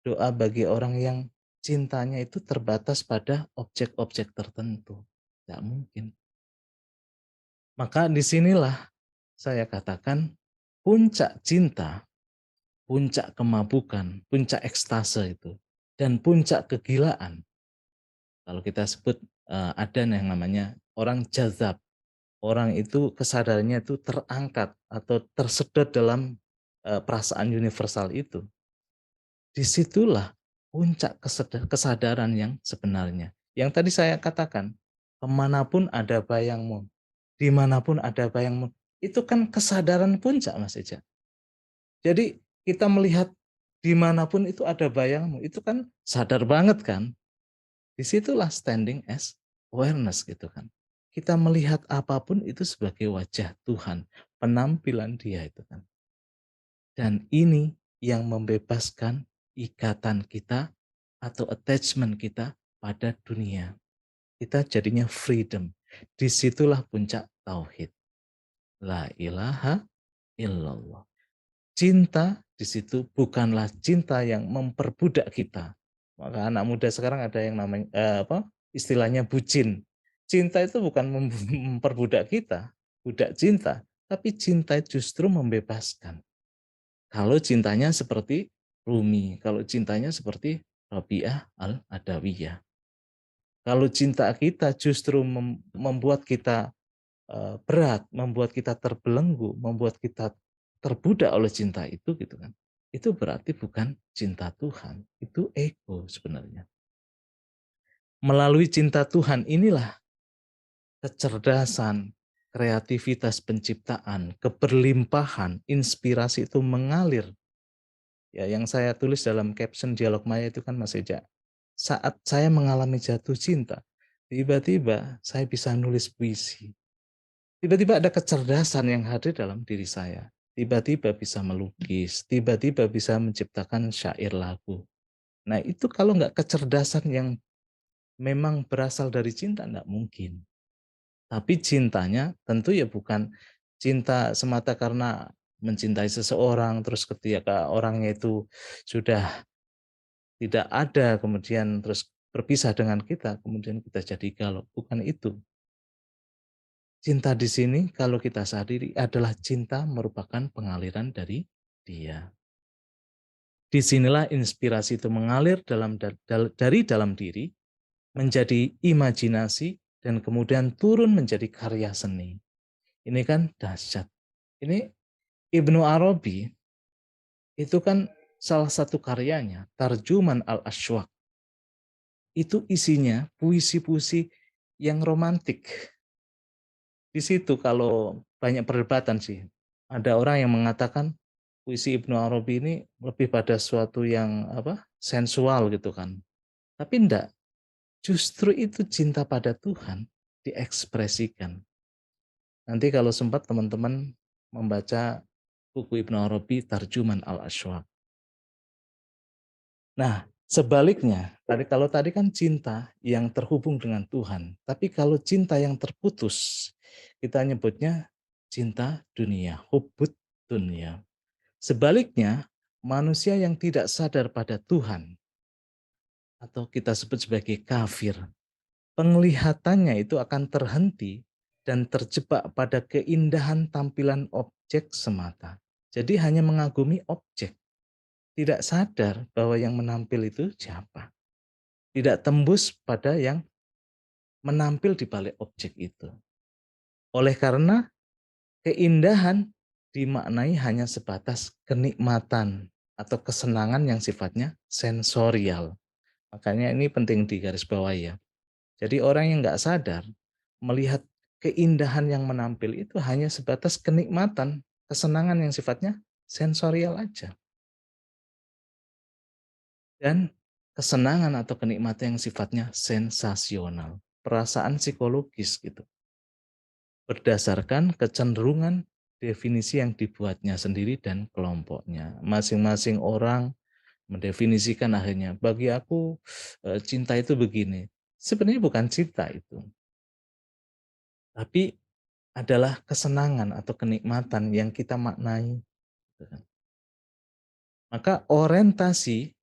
doa bagi orang yang cintanya itu terbatas pada objek-objek tertentu. Tidak mungkin. Maka disinilah saya katakan puncak cinta, puncak kemabukan, puncak ekstase itu, dan puncak kegilaan. Kalau kita sebut ada yang namanya orang jazab. Orang itu kesadarannya itu terangkat atau tersedot dalam perasaan universal itu. Disitulah puncak kesadaran yang sebenarnya. Yang tadi saya katakan, kemanapun ada bayangmu, dimanapun ada bayangmu, itu kan kesadaran puncak Mas Eja. Jadi kita melihat dimanapun itu ada bayangmu, itu kan sadar banget kan. Disitulah standing as awareness gitu kan. Kita melihat apapun itu sebagai wajah Tuhan, penampilan dia itu kan. Dan ini yang membebaskan ikatan kita atau attachment kita pada dunia. Kita jadinya freedom. Disitulah puncak tauhid. La ilaha illallah. Cinta di situ bukanlah cinta yang memperbudak kita, Maka anak muda sekarang ada yang namanya istilahnya bucin. Cinta itu bukan memperbudak kita, budak cinta, tapi cinta justru membebaskan. Kalau cintanya seperti Rumi, kalau cintanya seperti Rabi'ah al-Adawiyah. Kalau cinta kita justru membuat kita berat, membuat kita terbelenggu, membuat kita terbudak oleh cinta itu gitu kan. Itu berarti bukan cinta Tuhan, itu ego sebenarnya. Melalui cinta Tuhan inilah kecerdasan, kreativitas penciptaan, keberlimpahan, inspirasi itu mengalir. Ya, yang saya tulis dalam caption Dialog Maya itu kan Mas Eja. Saat saya mengalami jatuh cinta, tiba-tiba saya bisa nulis puisi. Tiba-tiba ada kecerdasan yang hadir dalam diri saya. Tiba-tiba bisa melukis, tiba-tiba bisa menciptakan syair lagu. Nah itu kalau nggak kecerdasan yang memang berasal dari cinta, nggak mungkin. Tapi cintanya tentu ya bukan cinta semata karena mencintai seseorang, terus ketika orangnya itu sudah tidak ada, kemudian terus berpisah dengan kita, kemudian kita jadi galau. Bukan itu. Cinta di sini kalau kita sadari adalah cinta merupakan pengaliran dari Dia. Disinilah inspirasi itu mengalir dari dalam diri, menjadi imajinasi, dan kemudian turun menjadi karya seni. Ini kan dahsyat. Ini Ibnu Arabi itu kan salah satu karyanya, Tarjuman al-Ashwaq. Itu isinya puisi-puisi yang romantik. Di situ kalau banyak perdebatan sih. Ada orang yang mengatakan puisi Ibnu Arabi ini lebih pada suatu yang sensual gitu kan. Tapi enggak, justru itu cinta pada Tuhan diekspresikan. Nanti kalau sempat teman-teman membaca buku Ibnu Arabi Tarjuman al-Ashwaq. Nah, sebaliknya, kalau tadi kan cinta yang terhubung dengan Tuhan, tapi kalau cinta yang terputus, kita nyebutnya cinta dunia, hubbud dunia. Sebaliknya, manusia yang tidak sadar pada Tuhan, atau kita sebut sebagai kafir, penglihatannya itu akan terhenti dan terjebak pada keindahan tampilan objek semata. Jadi hanya mengagumi objek, tidak sadar bahwa yang menampil itu siapa. Tidak tembus pada yang menampil di balik objek itu. Oleh karena keindahan dimaknai hanya sebatas kenikmatan atau kesenangan yang sifatnya sensorial. Makanya ini penting digarisbawahi ya. Jadi orang yang nggak sadar melihat keindahan yang menampil itu hanya sebatas kenikmatan, kesenangan yang sifatnya sensorial aja. Dan kesenangan atau kenikmatan yang sifatnya sensasional, perasaan psikologis gitu. Berdasarkan kecenderungan definisi yang dibuatnya sendiri dan kelompoknya. Masing-masing orang mendefinisikan akhirnya, bagi aku cinta itu begini. Sebenarnya bukan cinta itu. Tapi adalah kesenangan atau kenikmatan yang kita maknai. Maka orientasi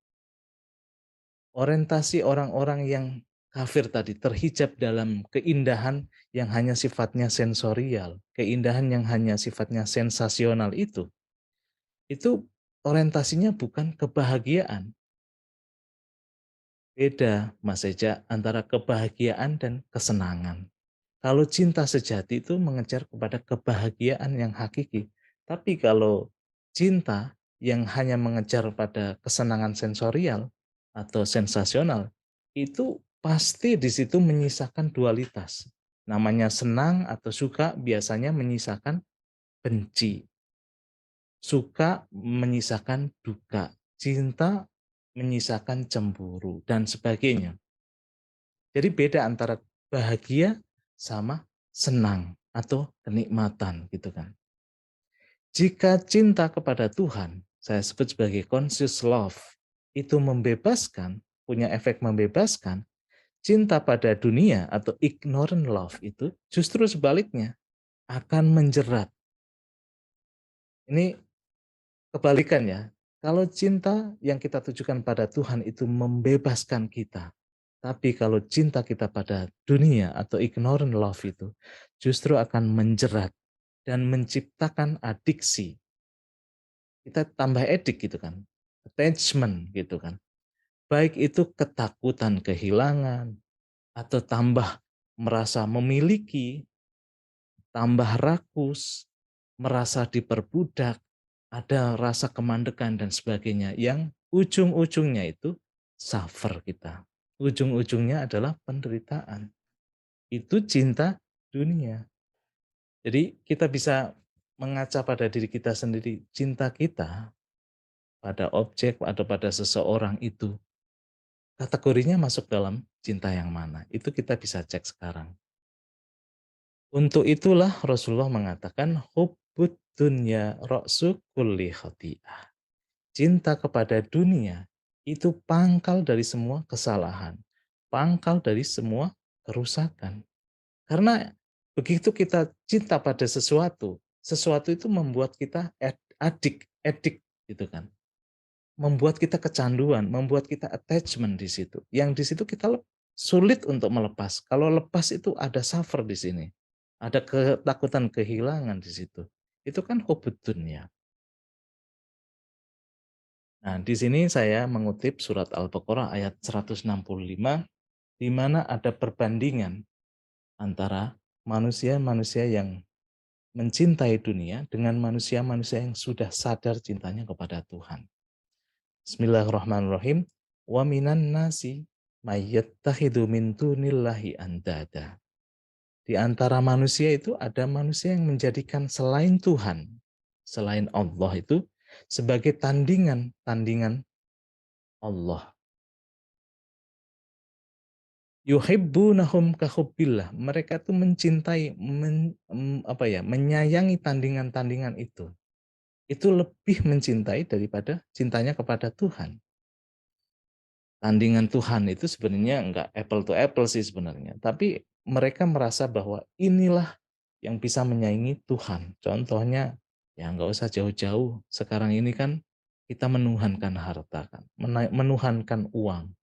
orang-orang yang kafir tadi terhijab dalam keindahan yang hanya sifatnya sensorial, keindahan yang hanya sifatnya sensasional itu orientasinya bukan kebahagiaan. Beda Mas Eja antara kebahagiaan dan kesenangan. Kalau cinta sejati itu mengejar kepada kebahagiaan yang hakiki. Tapi kalau cinta yang hanya mengejar pada kesenangan sensorial atau sensasional, itu pasti di situ menyisakan dualitas. Namanya senang atau suka biasanya menyisakan benci. Suka menyisakan duka. Cinta menyisakan cemburu dan sebagainya. Jadi beda antara bahagia sama senang atau kenikmatan gitu kan. Jika cinta kepada Tuhan, saya sebut sebagai conscious love, itu membebaskan, punya efek membebaskan, cinta pada dunia atau ignorant love itu justru sebaliknya akan menjerat. Ini kebalikan ya. Kalau cinta yang kita tujukan pada Tuhan itu membebaskan kita. Tapi kalau cinta kita pada dunia atau ignorant love itu justru akan menjerat dan menciptakan adiksi. Kita tambah edik gitu kan. Attachment gitu kan. Baik itu ketakutan kehilangan atau tambah merasa memiliki, tambah rakus, merasa diperbudak, ada rasa kemandekan dan sebagainya yang ujung-ujungnya itu suffer kita. Ujung-ujungnya adalah penderitaan. Itu cinta dunia. Jadi kita bisa mengaca pada diri kita sendiri, cinta kita pada objek atau pada seseorang itu kategorinya masuk dalam cinta yang mana. Itu kita bisa cek sekarang. Untuk itulah Rasulullah mengatakan hubbud dunya ra'su kulli khati'ah. Cinta kepada dunia itu pangkal dari semua kesalahan, pangkal dari semua kerusakan. Karena begitu kita cinta pada sesuatu, sesuatu itu membuat kita edik gitu kan. Membuat kita kecanduan, membuat kita attachment di situ. Yang di situ kita sulit untuk melepas. Kalau lepas itu ada suffer di sini. Ada ketakutan kehilangan di situ. Itu kan hubud dunya. Nah, di sini saya mengutip surat Al-Baqarah ayat 165 di mana ada perbandingan antara manusia-manusia yang mencintai dunia dengan manusia-manusia yang sudah sadar cintanya kepada Tuhan. Bismillahirrahmanirrahim. Wa minan nasi mayyattakhidhu min dunillahi andada. Di antara manusia itu ada manusia yang menjadikan selain Tuhan, selain Allah itu sebagai tandingan Allah. Yuhibbunahum kahubbillah. Mereka tuh mencintai, menyayangi tandingan-tandingan itu. Itu lebih mencintai daripada cintanya kepada Tuhan. Tandingan Tuhan itu sebenarnya enggak apple to apple sih sebenarnya. Tapi mereka merasa bahwa inilah yang bisa menyaingi Tuhan. Contohnya, ya enggak usah jauh-jauh. Sekarang ini kan kita menuhankan harta kan, menuhankan uang,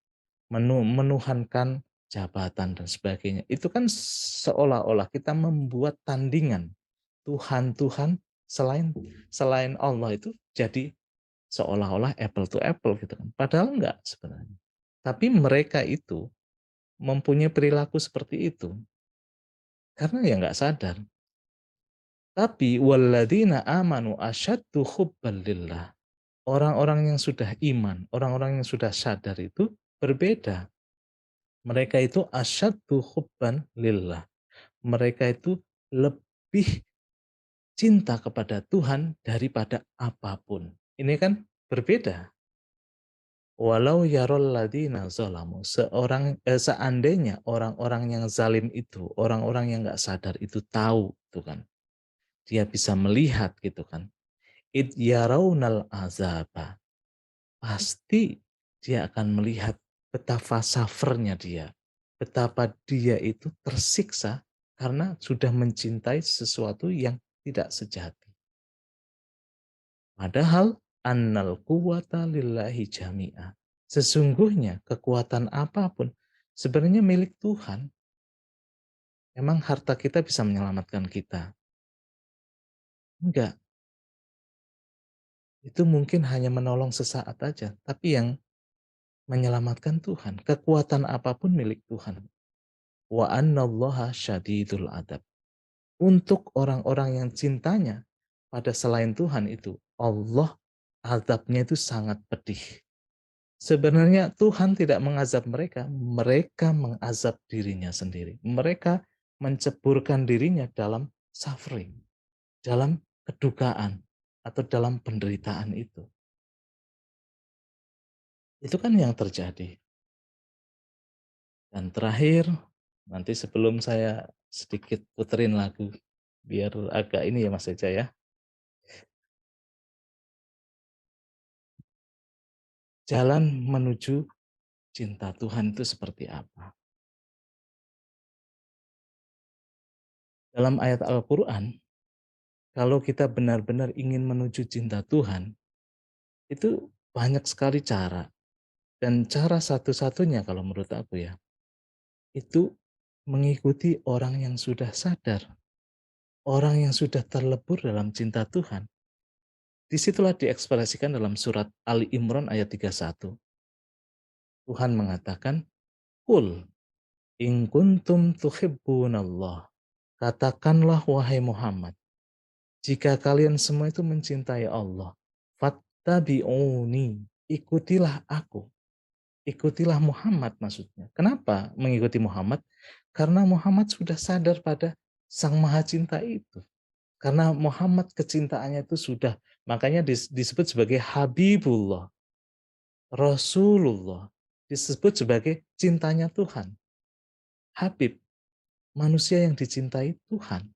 menuhankan jabatan dan sebagainya. Itu kan seolah-olah kita membuat tandingan Tuhan-Tuhan selain Allah itu jadi seolah-olah apple to apple gitu kan. Padahal enggak sebenarnya. Tapi mereka itu mempunyai perilaku seperti itu karena ya enggak sadar. Tapi walladzina amanu asyaddu hubban lillah. Orang-orang yang sudah iman, orang-orang yang sudah sadar itu berbeda. Mereka itu asyaddu hubban lillah. Mereka itu lebih cinta kepada Tuhan daripada apapun. Ini kan berbeda. Walau yarol ladina zalamu. Seandainya orang-orang yang zalim itu, orang-orang yang nggak sadar itu tahu, tuh kan. Dia bisa melihat gitu kan. Id yarawnal azaba. Pasti dia akan melihat betapa suffernya dia. Betapa dia itu tersiksa karena sudah mencintai sesuatu yang tidak sejati. Padahal annal quwata lillahi jami'ah. Sesungguhnya kekuatan apapun sebenarnya milik Tuhan. Emang harta kita bisa menyelamatkan kita? Enggak. Itu mungkin hanya menolong sesaat aja. Tapi yang menyelamatkan Tuhan. Kekuatan apapun milik Tuhan. Wa annallaha syadidul adab. Untuk orang-orang yang cintanya pada selain Tuhan itu, Allah azabnya itu sangat pedih. Sebenarnya Tuhan tidak mengazab mereka, mereka mengazab dirinya sendiri. Mereka menceburkan dirinya dalam suffering, dalam kedukaan, atau dalam penderitaan itu. Itu kan yang terjadi. Dan terakhir, nanti sebelum saya sedikit puterin lagu, biar agak ini ya Mas Eja ya. Jalan menuju cinta Tuhan itu seperti apa? Dalam ayat Al-Quran, kalau kita benar-benar ingin menuju cinta Tuhan, Itu banyak sekali cara. Dan cara satu-satunya kalau menurut aku ya, itu mengikuti orang yang sudah sadar, orang yang sudah terlebur dalam cinta Tuhan. Disitulah diekspresikan dalam surat Ali Imran ayat 31. Tuhan mengatakan, Qul in kuntum tuhibbunallah. Katakanlah wahai Muhammad, jika kalian semua itu mencintai Allah, fattabi'uni, ikutilah aku. Ikutilah Muhammad maksudnya. Kenapa mengikuti Muhammad? Karena Muhammad sudah sadar pada Sang Maha Cinta itu. Karena Muhammad kecintaannya itu sudah, makanya disebut sebagai Habibullah, Rasulullah, disebut sebagai cintanya Tuhan. Habib, manusia yang dicintai Tuhan.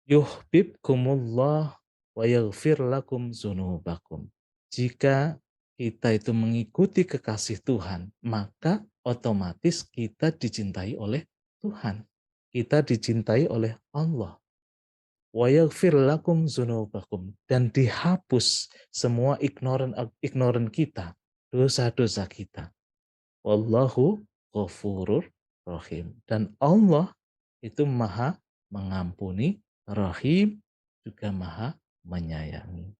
Yuhibbukumullah wa yaghfir lakum dzunubakum. Jika kita itu mengikuti kekasih Tuhan, maka otomatis kita dicintai oleh Tuhan. Kita dicintai oleh Allah. Wa yaghfir lakum dzunubakum, dan dihapus semua ignoran kita, dosa-dosa kita. Wallahu ghafurur rahim. Dan Allah itu Maha mengampuni, Rahim, juga Maha menyayangi.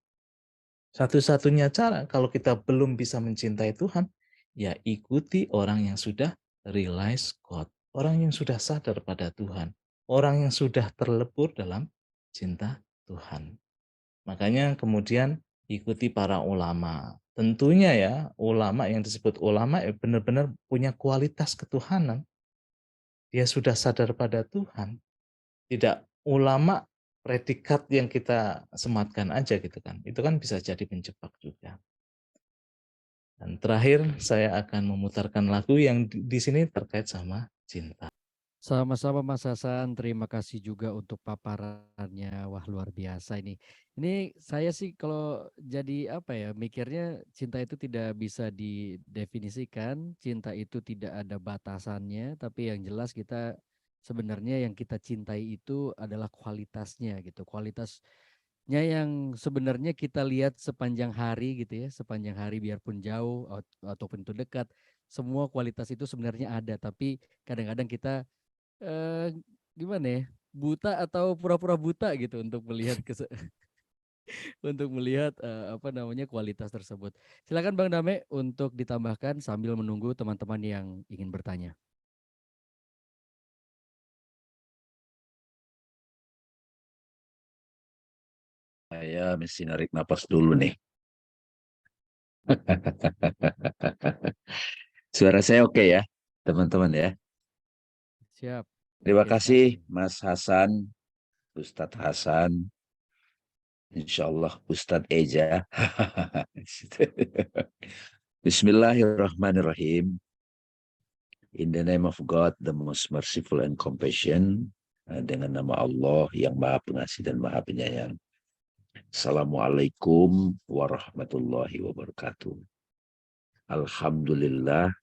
Satu-satunya cara kalau kita belum bisa mencintai Tuhan, ya ikuti orang yang sudah realize God, orang yang sudah sadar pada Tuhan, orang yang sudah terlebur dalam cinta Tuhan. Makanya kemudian ikuti para ulama. Tentunya ya, ulama yang disebut ulama benar-benar punya kualitas ketuhanan. Dia sudah sadar pada Tuhan. Tidak ulama predikat yang kita sematkan aja gitu kan. Itu kan bisa jadi menjebak juga. Dan terakhir saya akan memutarkan lagu yang di sini terkait sama cinta.
Sama-sama Mas Hasan, terima kasih juga untuk paparannya. Wah, luar biasa ini. Ini saya sih kalau jadi apa ya, mikirnya cinta itu tidak bisa didefinisikan, cinta itu tidak ada batasannya, tapi yang jelas kita sebenarnya yang kita cintai itu adalah kualitasnya gitu. Kualitasnya yang sebenarnya kita lihat sepanjang hari gitu ya, sepanjang hari biarpun jauh ataupun itu dekat, semua kualitas itu sebenarnya ada, tapi kadang-kadang kita gimana ya, buta atau pura-pura buta gitu untuk melihat untuk melihat apa namanya kualitas tersebut. Silakan Bang Dame untuk ditambahkan sambil menunggu teman-teman yang ingin bertanya.
Saya mesti narik napas dulu nih. Suara saya oke ya, teman-teman ya.
Siap.
Terima
Oke
kasih
sekali.
Mas Hasan, Ustadz Hasan, Insya Allah Ustadz Eja. Bismillahirrahmanirrahim. In the name of God, the most merciful and compassion, dengan nama Allah yang Maha Pengasih dan Maha Penyayang. Assalamualaikum warahmatullahi wabarakatuh. Alhamdulillah,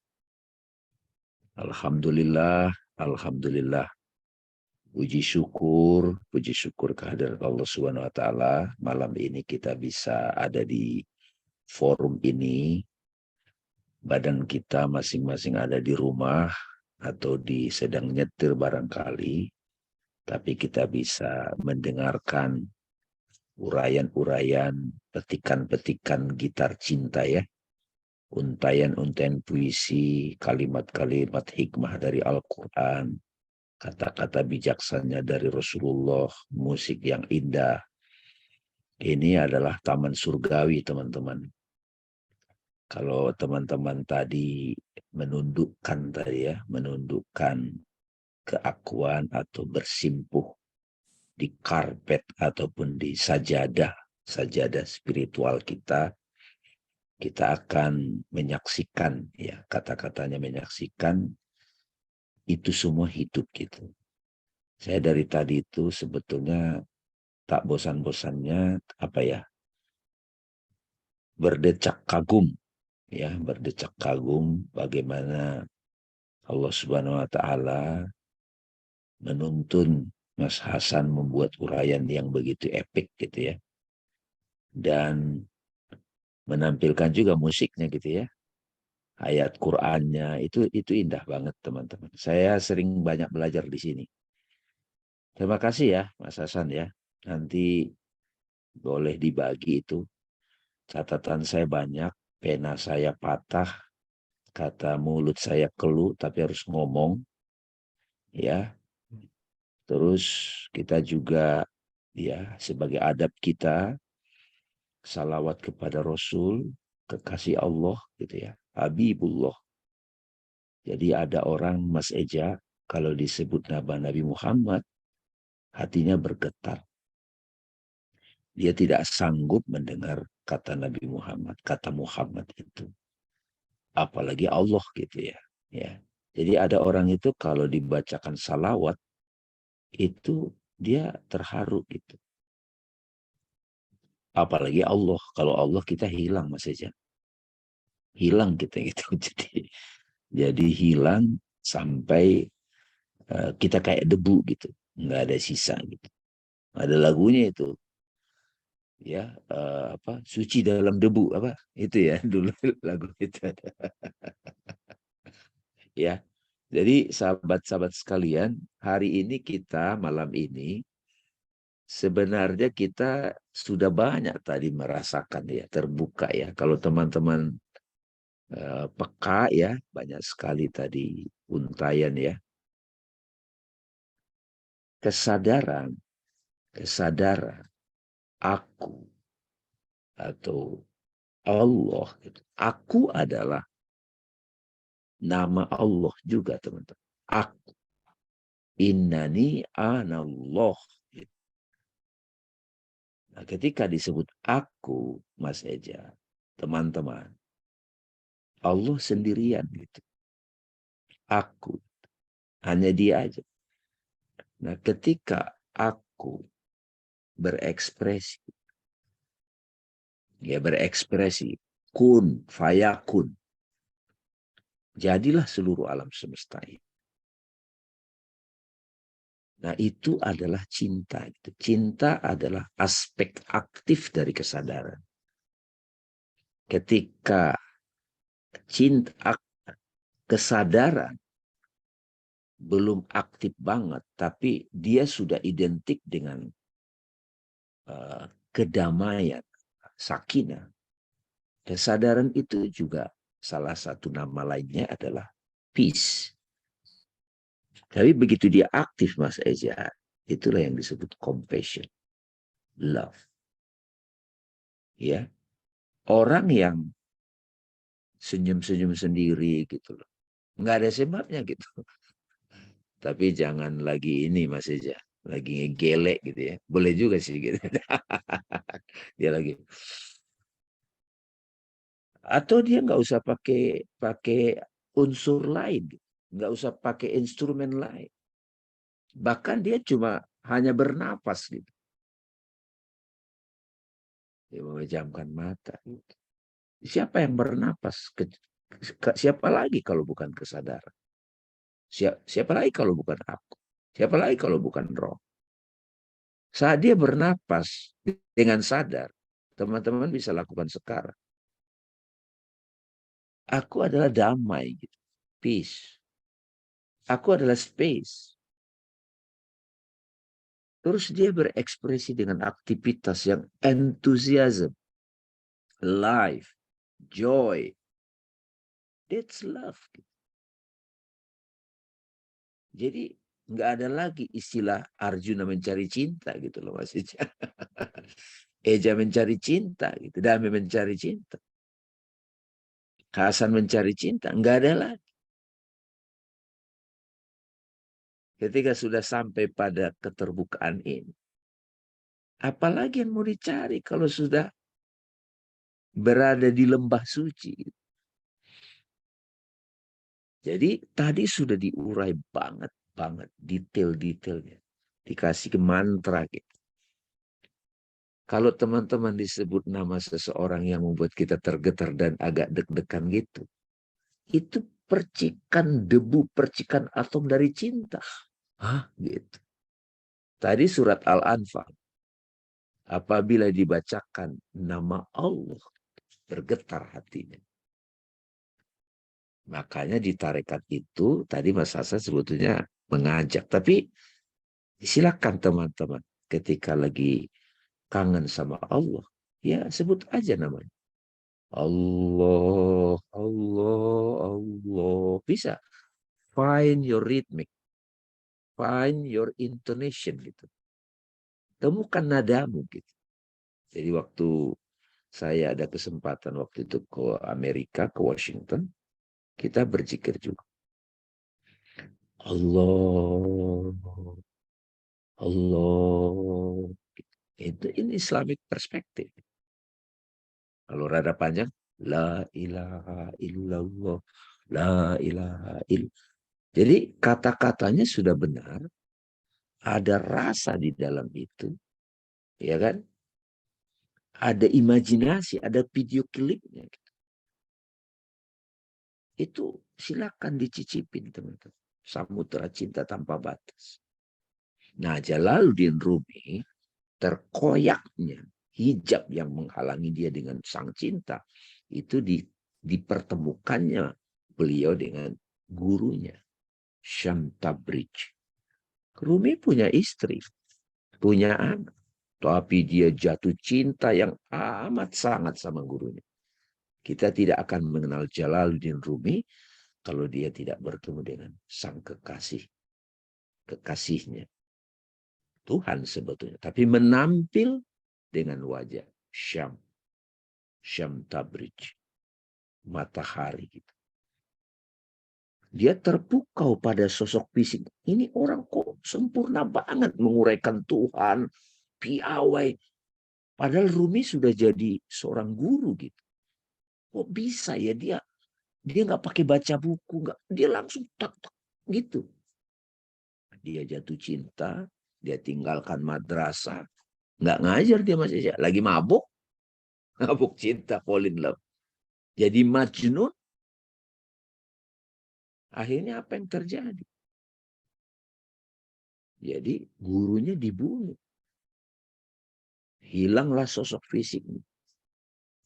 alhamdulillah, alhamdulillah. Puji syukur kehadirat Allah Subhanahu wa taala. Malam ini kita bisa ada di forum ini. Badan kita masing-masing ada di rumah atau sedang nyetir barangkali, tapi kita bisa mendengarkan uraian-uraian, petikan-petikan gitar cinta ya, untayan-untayan puisi, kalimat-kalimat hikmah dari Al-Quran, kata-kata bijaksana dari Rasulullah, musik yang indah. Ini adalah taman surgawi, teman-teman. Kalau teman-teman tadi menundukkan keakuan atau bersimpuh di karpet ataupun di sajadah spiritual kita akan menyaksikan ya, kata-katanya menyaksikan itu semua hidup gitu. Saya dari tadi itu sebetulnya tak bosan-bosannya berdecak kagum bagaimana Allah Subhanahu wa taala menuntun Mas Hasan membuat uraian yang begitu epik gitu ya. dan menampilkan juga musiknya gitu ya. Ayat Qur'annya itu indah banget teman-teman. Saya sering banyak belajar di sini. Terima kasih ya Mas Hasan ya. Nanti boleh dibagi itu. Catatan saya banyak, pena saya patah, kata mulut saya keluh tapi harus ngomong ya. Terus kita juga ya sebagai adab kita salawat kepada Rasul, kekasih Allah gitu ya. Habibullah. Jadi ada orang Mas Eja kalau disebut nama Nabi Muhammad hatinya bergetar. Dia tidak sanggup mendengar kata Nabi Muhammad, kata Muhammad itu. Apalagi Allah gitu ya. Ya. Jadi ada orang itu kalau dibacakan salawat itu dia terharu gitu. Apalagi Allah. Kalau Allah kita hilang Mas Eja. Hilang kita gitu. Jadi hilang sampai kita kayak debu gitu. Nggak ada sisa gitu. Ada lagunya itu. Ya, apa? Suci dalam debu apa? Itu ya dulu lagu itu ada. Ya. Jadi sahabat-sahabat sekalian, hari ini kita malam ini sebenarnya kita sudah banyak tadi merasakan ya, terbuka ya. Kalau teman-teman peka ya, banyak sekali tadi untayan ya. Kesadaran, kesadaran aku atau Allah gitu. Aku adalah nama Allah juga teman-teman. Aku. Innani anallah. Nah, ketika disebut aku, Mas Eja, teman-teman, Allah sendirian gitu. Aku. Hanya dia aja. Nah, ketika aku berekspresi, ya berekspresi, kun, fayakun, jadilah seluruh alam semesta ini. Nah, itu adalah cinta. Cinta adalah aspek aktif dari kesadaran. Ketika cinta, kesadaran belum aktif banget, tapi dia sudah identik dengan kedamaian, sakinah. Kesadaran itu juga salah satu nama lainnya adalah peace. Tapi begitu dia aktif Mas Eza, itulah yang disebut compassion, love. Ya, orang yang senyum-senyum sendiri gitu loh, nggak ada sebabnya gitu. Tapi jangan lagi ini Mas Eza, lagi ngegelek gitu ya. Boleh juga sih gitu. Dia lagi. Atau dia nggak usah pakai unsur lain, nggak usah pakai instrumen lain. Bahkan dia cuma hanya bernapas gitu. Dia memejamkan mata. Gitu. Siapa yang bernapas? Siapa lagi kalau bukan kesadaran? Siapa lagi kalau bukan aku? Siapa lagi kalau bukan roh? Saat dia bernapas dengan sadar, teman-teman bisa lakukan sekarang. Aku adalah damai, gitu. Peace. Aku adalah space. Terus dia berekspresi dengan aktivitas yang enthusiasm, life, joy. That's love. Jadi nggak ada lagi istilah Arjuna mencari cinta gitu loh Mas Eja. Eja mencari cinta gitu, Dami mencari cinta. Hasan mencari cinta, nggak ada lagi. Ketika sudah sampai pada keterbukaan ini, apalagi yang mau dicari kalau sudah berada di lembah suci. Jadi tadi sudah diurai banget detail-detailnya. Dikasih ke mantra gitu. Kalau teman-teman disebut nama seseorang yang membuat kita tergetar dan agak deg-degan gitu, itu percikan debu, percikan atom dari cinta. Hah? Gitu. Tadi surat Al-Anfal. Apabila dibacakan nama Allah, bergetar hatinya. Makanya di tarekat itu, tadi Mas Hasan sebetulnya mengajak. Tapi silakan teman-teman, ketika lagi kangen sama Allah, ya sebut aja namanya. Allah, Allah, Allah. Bisa. Find your rhythmic. Find your intonation gitu. Temukan nadamu gitu. Jadi waktu saya ada kesempatan waktu itu ke Amerika, ke Washington, kita berzikir juga. Allah, Allah. Itu ini Islamic perspektif. Kalau rada panjang, la ilaha illallah, la ilaha illallah. Jadi kata-katanya sudah benar, ada rasa di dalam itu, ya kan? Ada imajinasi, ada video klipnya. Itu silakan dicicipin teman-teman. Samudra cinta tanpa batas. Nah, Jalaluddin Rumi terkoyaknya hijab yang menghalangi dia dengan sang cinta itu dipertemukannya beliau dengan gurunya Syam Tabriz. Rumi punya istri, punya anak, tapi dia jatuh cinta yang amat sangat sama gurunya. Kita tidak akan mengenal Jalaluddin Rumi kalau dia tidak bertemu dengan sang kekasihnya. Tuhan sebetulnya. Tapi menampil dengan wajah Syam Tabriz. Matahari gitu. Dia terpukau pada sosok fisik. Ini orang kok sempurna banget menguraikan Tuhan, piawai. Padahal Rumi sudah jadi seorang guru gitu. Kok bisa ya dia nggak pakai baca buku, nggak, dia langsung tak gitu. Dia jatuh cinta, dia tinggalkan madrasah, nggak ngajar dia masih lagi mabuk, mabuk cinta, fall in love. Jadi Majnun. Akhirnya apa yang terjadi? Jadi gurunya dibunuh. Hilanglah sosok fisiknya.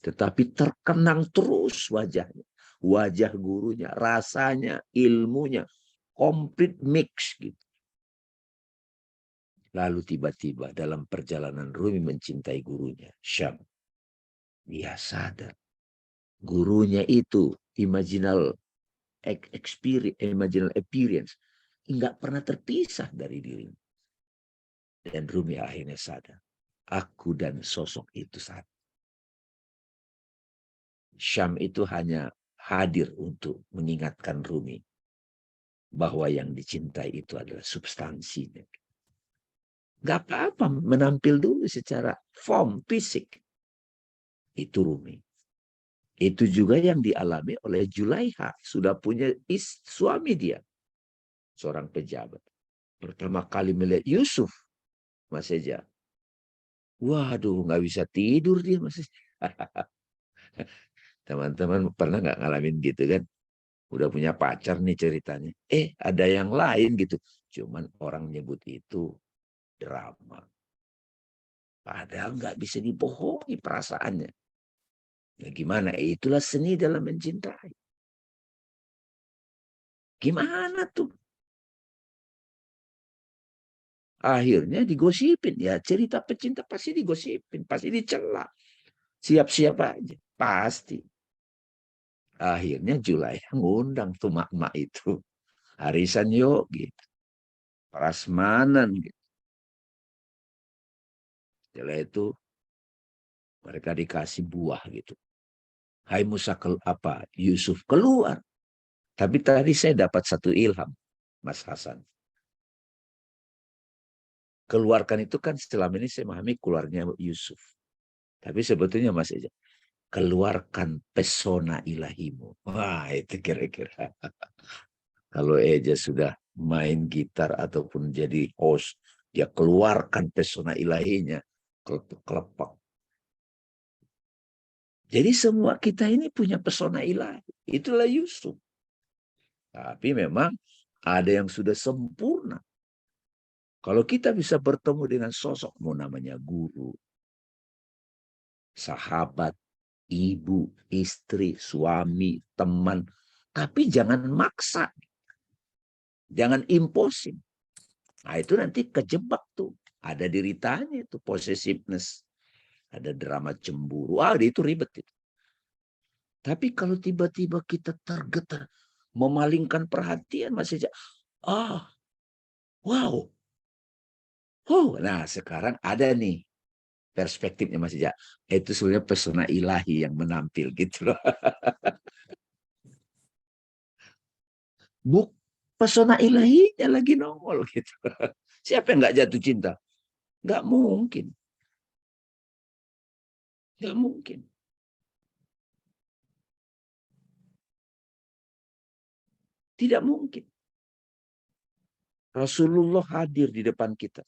Tetapi terkenang terus wajahnya. Wajah gurunya, rasanya, ilmunya. Komplit mix gitu. Lalu tiba-tiba dalam perjalanan Rumi mencintai gurunya, Syam. Dia sadar. Gurunya itu imaginal appearance. Nggak pernah terpisah dari dirinya. Dan Rumi akhirnya sadar. Aku dan sosok itu satu. Syam itu hanya hadir untuk mengingatkan Rumi bahwa yang dicintai itu adalah substansinya. Gak apa-apa menampil dulu secara form, fisik. Itu Rumi. Itu juga yang dialami oleh Julaiha. Sudah punya suami dia. Seorang pejabat. Pertama kali melihat Yusuf, Mas Eja. Waduh, gak bisa tidur dia, Mas Eja. Teman-teman pernah gak ngalamin gitu kan? Udah punya pacar nih ceritanya. Ada yang lain gitu. Cuman orang nyebut itu drama. Padahal nggak bisa dibohongi perasaannya. Ya gimana? Itulah seni dalam mencintai. Gimana tuh? Akhirnya digosipin. Ya cerita pecinta pasti digosipin. Pasti dicela. Siap-siap aja. Pasti. Akhirnya Julai ngundang tuh mak-mak itu. Arisan yuk gitu. Prasmanan gitu. Setelah itu mereka dikasih buah gitu. Hai Musa Yusuf keluar. Tapi tadi saya dapat satu ilham, Mas Hasan. Keluarkan itu kan selama ini saya memahami keluarnya Yusuf. Tapi sebetulnya Mas Eja, keluarkan pesona ilahimu. Wah itu kira-kira. Kalau Eja sudah main gitar ataupun jadi host, dia keluarkan pesona ilahinya. Kelepek. Jadi semua kita ini punya pesona ilahi. Itulah Yusuf. Tapi memang ada yang sudah sempurna. Kalau kita bisa bertemu dengan sosok, mau namanya guru, sahabat, ibu, istri, suami, teman. Tapi jangan maksa. Jangan imposin. Nah itu nanti kejebak tuh. Ada deritanya itu, possessiveness. Ada drama cemburu. Wah itu ribet itu. Tapi kalau tiba-tiba kita tergetar, memalingkan perhatian masih wow. Oh, nah sekarang ada nih perspektifnya Mas Ija. Itu sebenarnya pesona ilahi yang menampil gitu loh. Buk, pesona ilahinya lagi nongol gitu. Siapa yang nggak jatuh cinta? Nggak mungkin. Nggak mungkin. Tidak mungkin. Rasulullah hadir di depan kita.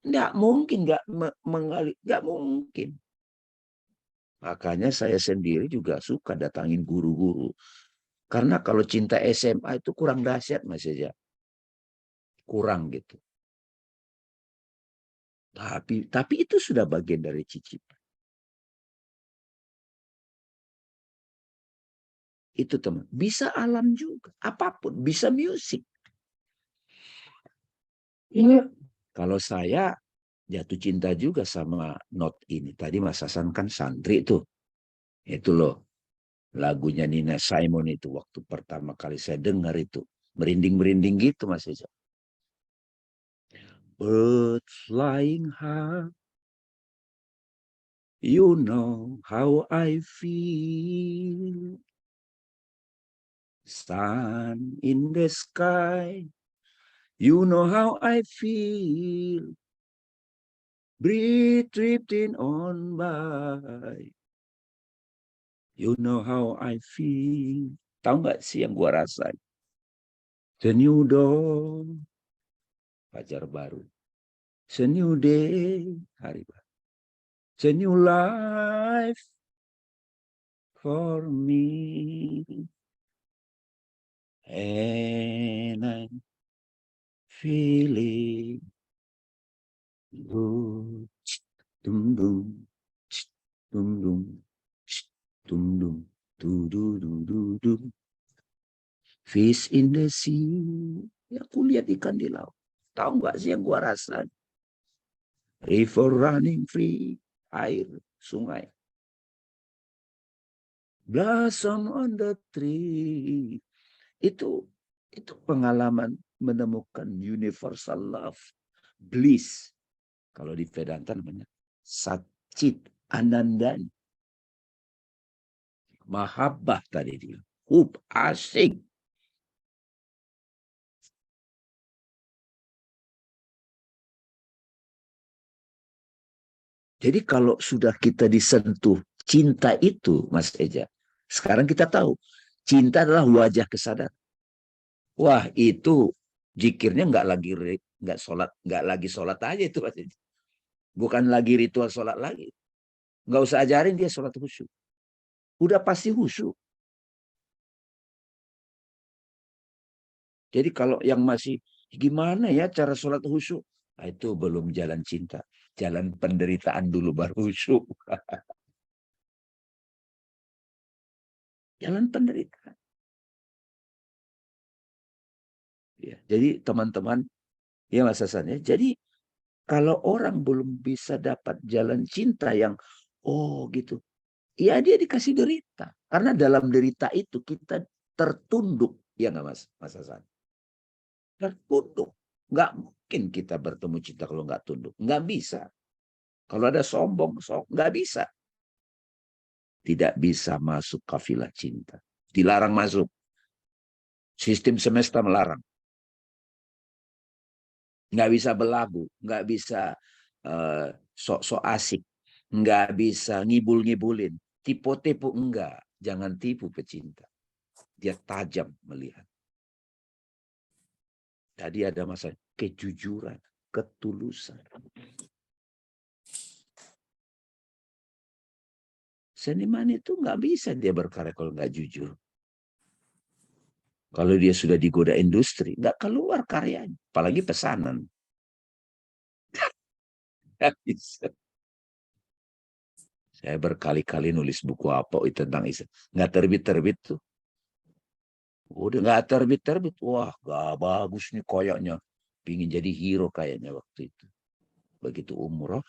Nggak mungkin nggak mengalih. Nggak mungkin. Makanya saya sendiri juga suka datangin guru-guru. Karena kalau cinta SMA itu kurang dahsyat Mas Ija. Kurang gitu. Tapi itu sudah bagian dari cicipan. Itu teman. Bisa alam juga. Apapun. Bisa musik. Ya. Kalau saya jatuh cinta juga sama not ini. Tadi Mas Hasan kan santri tuh. Itu loh. Lagunya Nina Simon itu. Waktu pertama kali saya dengar itu. Merinding-merinding gitu Mas Eza. Birds flying high. You know how I feel. Sun in the sky. You know how I feel. Breathe drifting on by. You know how I feel. Tahu nggak sih yang gua rasain? The new dawn. Fajar baru. It's a new day. Hari baru. It's a new life for me. And I'm feeling good. Dum dum. Dum dum. Dum dum. Du du du du du. Fish in the sea. Ya aku lihat ikan di laut. Tahu nggak sih yang gua rasain? River running free. Air sungai. Blossom on the tree. Itu pengalaman menemukan universal love. Bliss. Kalau di Vedanta namanya Satchit Anandani. Mahabbah tadi dia. Asik. Jadi kalau sudah kita disentuh cinta itu, Mas Eja, sekarang kita tahu cinta adalah wajah kesadaran. Wah itu zikirnya nggak lagi sholat aja itu Mas Eja. Bukan lagi ritual sholat lagi. Nggak usah ajarin dia sholat khusyuk. Udah pasti khusyuk. Jadi kalau yang masih gimana ya cara sholat khusyuk, nah, itu belum jalan cinta. Jalan penderitaan dulu baru khusyuk. Jalan penderitaan. Ya, jadi teman-teman, ya Mas Hasan ya. Jadi kalau orang belum bisa dapat jalan cinta yang oh gitu, ya dia dikasih derita. Karena dalam derita itu kita tertunduk, ya nggak Mas Hasan? Tertunduk. Nggak mungkin kita bertemu cinta kalau nggak tunduk. Nggak bisa. Kalau ada sombong, nggak bisa. Tidak bisa masuk kafilah cinta. Dilarang masuk. Sistem semesta melarang. Nggak bisa belagu, nggak bisa sok-sok asik, nggak bisa ngibul-ngibulin. Tipu-tipu enggak. Jangan tipu pecinta. Dia tajam melihat. Tadi ada masalah kejujuran, ketulusan. Seniman itu nggak bisa dia berkarya kalau nggak jujur. Kalau dia sudah digoda industri, nggak keluar karyanya. Apalagi pesanan. Nggak bisa. Saya berkali-kali nulis buku apa tentang Islam. Nggak terbit-terbit tuh. Udah nggak terbit-terbit. Wah, gak bagus nih koyoknya. Pingin jadi hero kayaknya waktu itu. Begitu umroh,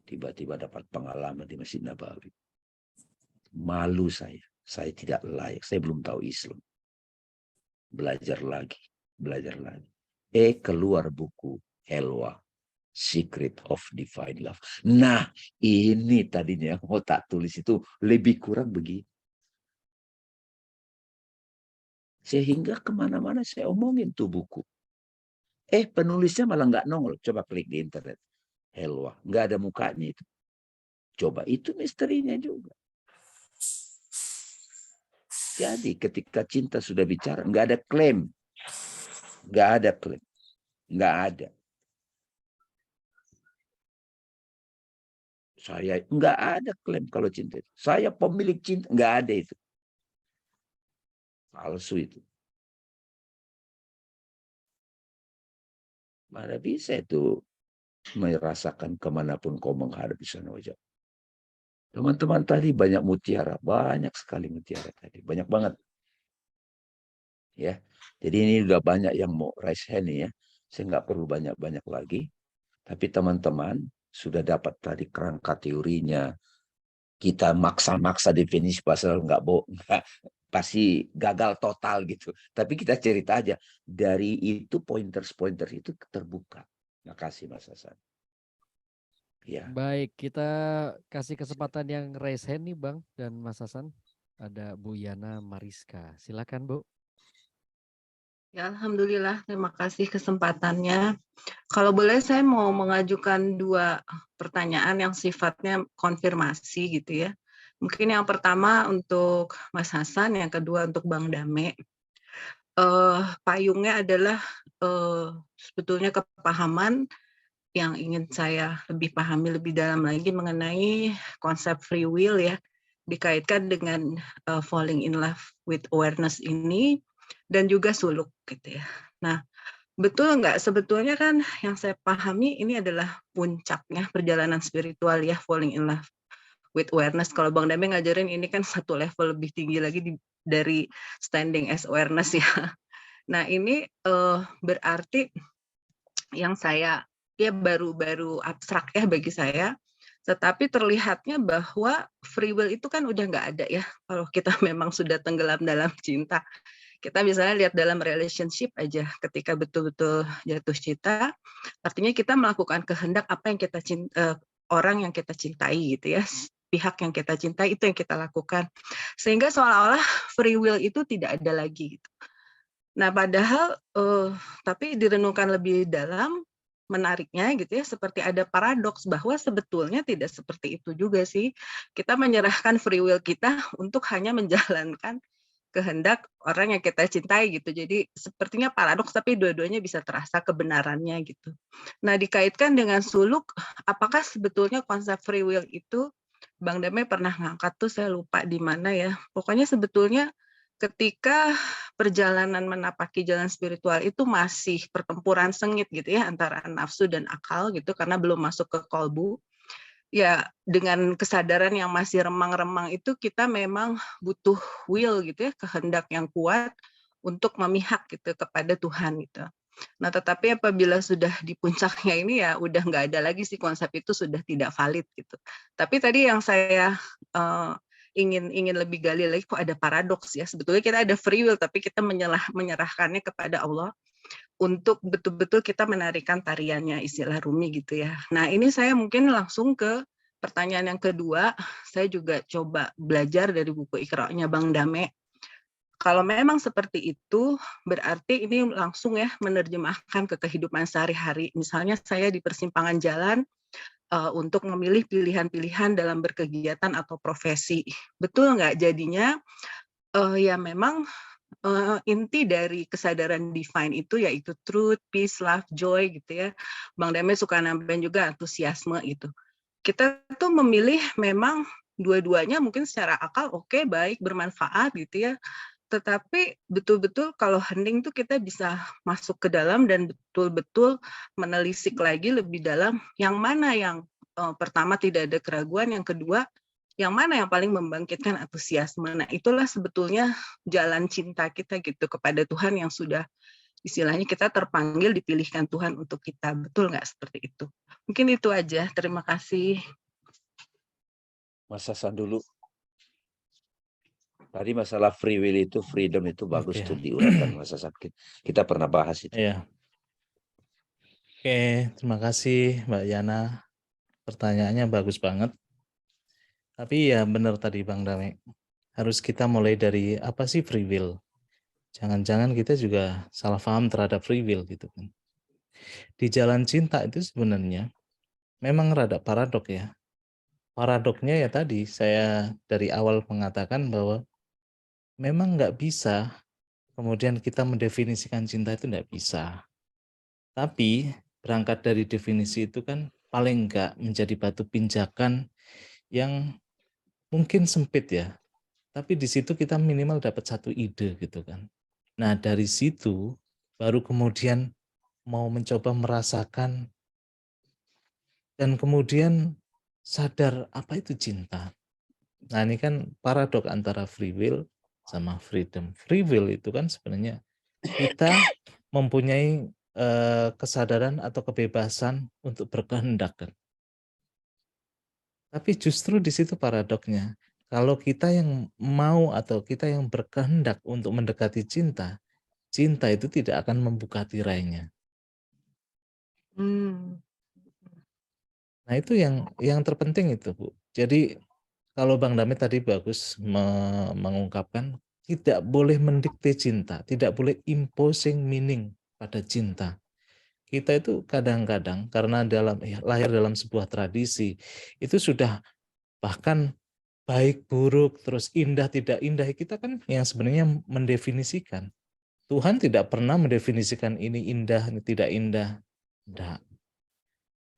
tiba-tiba dapat pengalaman di Masjid Nabawi. Malu saya. Saya tidak layak. Saya belum tahu Islam. Belajar lagi. Belajar lagi. Keluar buku Helwa. Secret of Divine Love. Nah, ini tadinya yang mau tak tulis itu lebih kurang begini. Sehingga kemana-mana saya omongin tuh buku. Penulisnya malah nggak nongol. Coba klik di internet. Helwa. Nggak ada mukanya itu. Coba, itu misterinya juga. Jadi ketika cinta sudah bicara, nggak ada klaim. Nggak ada klaim. Nggak ada. Saya nggak ada klaim kalau cinta itu. Saya pemilik cinta. Nggak ada itu. Palsu itu. Mana bisa itu merasakan kemanapun kau menghadap di sana wajah. Teman-teman tadi banyak mutiara. Banyak sekali mutiara tadi. Banyak banget. Ya, jadi ini udah banyak yang mau raise hand ya. Saya nggak perlu banyak-banyak lagi. Tapi teman-teman sudah dapat tadi kerangka teorinya. Kita maksa-maksa definisi pasal nggak pasti gagal total gitu. Tapi kita cerita aja dari itu pointers itu terbuka. Terima kasih Mas Hasan. Ya.
Baik, kita kasih kesempatan yang raise hand nih Bang dan Mas Hasan. Ada Bu Yana Mariska. Silakan Bu.
Ya, alhamdulillah, terima kasih kesempatannya. Kalau boleh saya mau mengajukan 2 pertanyaan yang sifatnya konfirmasi gitu ya. Mungkin yang pertama untuk Mas Hasan, yang kedua untuk Bang Dame. Payungnya adalah sebetulnya kepahaman yang ingin saya lebih pahami lebih dalam lagi mengenai konsep free will ya, dikaitkan dengan falling in love with awareness ini dan juga suluk gitu ya. Nah, betul nggak sebetulnya kan yang saya pahami ini adalah puncaknya perjalanan spiritual ya, falling in love with awareness. Kalau Bang Dame ngajarin ini kan satu level lebih tinggi lagi dari standing as awareness ya. Nah, ini berarti yang saya ya baru abstrak ya bagi saya, tetapi terlihatnya bahwa free will itu kan udah nggak ada ya kalau kita memang sudah tenggelam dalam cinta. Kita misalnya lihat dalam relationship aja, ketika betul-betul jatuh cinta, artinya kita melakukan kehendak apa yang kita orang yang kita cintai gitu ya, pihak yang kita cintai itu yang kita lakukan, sehingga seolah-olah free will itu tidak ada lagi gitu. Nah, padahal tapi direnungkan lebih dalam, menariknya gitu ya, seperti ada paradoks bahwa sebetulnya tidak seperti itu juga sih. Kita menyerahkan free will kita untuk hanya menjalankan kehendak orang yang kita cintai gitu. Jadi sepertinya paradoks tapi dua-duanya bisa terasa kebenarannya gitu. Nah, dikaitkan dengan suluk, apakah sebetulnya konsep free will itu Bang Dame pernah ngangkat tuh saya lupa di mana ya. Pokoknya sebetulnya ketika perjalanan menapaki jalan spiritual itu masih pertempuran sengit gitu ya antara nafsu dan akal gitu karena belum masuk ke kolbu. Ya, dengan kesadaran yang masih remang-remang itu kita memang butuh will gitu ya, kehendak yang kuat untuk memihak gitu kepada Tuhan gitu. Nah, tetapi apabila sudah di puncaknya ini ya udah nggak ada lagi sih konsep itu sudah tidak valid gitu. Tapi tadi yang saya ingin lebih gali lagi kok ada paradoks ya. Sebetulnya kita ada free will tapi kita menyerahkannya kepada Allah untuk betul-betul kita menarikan tariannya istilah Rumi gitu ya. Nah, ini saya mungkin langsung ke pertanyaan yang kedua. Saya juga coba belajar dari buku Iqra-nya Bang Dame. Kalau memang seperti itu, berarti ini langsung ya menerjemahkan ke kehidupan sehari-hari. Misalnya saya di persimpangan jalan untuk memilih pilihan-pilihan dalam berkegiatan atau profesi. Betul nggak jadinya ya memang inti dari kesadaran divine itu yaitu truth, peace, love, joy gitu ya. Bang Dame suka nambahin juga antusiasme gitu. Kita tuh memilih memang dua-duanya mungkin secara akal oke, baik, bermanfaat gitu ya. Tetapi betul-betul kalau hening tuh kita bisa masuk ke dalam dan betul-betul menelisik lagi lebih dalam yang mana yang pertama tidak ada keraguan, yang kedua yang mana yang paling membangkitkan antusiasme. Nah, itulah sebetulnya jalan cinta kita gitu kepada Tuhan yang sudah istilahnya kita terpanggil dipilihkan Tuhan untuk kita. Betul nggak seperti itu? Mungkin itu aja. Terima kasih.
Mas Hasan dulu. Tadi masalah free will itu, freedom itu bagus
Oke.
tuh diuraikan Mas Hasan. Kita pernah bahas itu.
Iya. Oke, terima kasih Mbak Yana. Pertanyaannya bagus banget. Tapi ya benar tadi Bang Dame. Harus kita mulai dari apa sih free will? Jangan-jangan kita juga salah paham terhadap free will gitu kan. Di jalan cinta itu sebenarnya memang rada paradok ya. Paradoknya ya tadi saya dari awal mengatakan bahwa memang nggak bisa kemudian kita mendefinisikan cinta itu nggak bisa. Tapi berangkat dari definisi itu kan paling nggak menjadi batu pinjakan yang mungkin sempit ya. Tapi di situ kita minimal dapat satu ide gitu kan. Nah dari situ baru kemudian mau mencoba merasakan dan kemudian sadar apa itu cinta. Nah ini kan paradok antara free will sama freedom. Free will itu kan sebenarnya kita mempunyai kesadaran atau kebebasan untuk berkehendak kan. Tapi justru di situ paradoknya. Kalau kita yang mau atau kita yang berkehendak untuk mendekati cinta, cinta itu tidak akan membuka tirainya.
Hmm.
Nah itu yang terpenting itu Bu. Jadi kalau Bang Damit tadi bagus mengungkapkan tidak boleh mendikte cinta, tidak boleh imposing meaning pada cinta. Kita itu kadang-kadang karena lahir dalam sebuah tradisi itu sudah bahkan baik buruk terus indah tidak indah kita kan yang sebenarnya mendefinisikan. Tuhan tidak pernah mendefinisikan ini indah ini tidak indah. Tidak.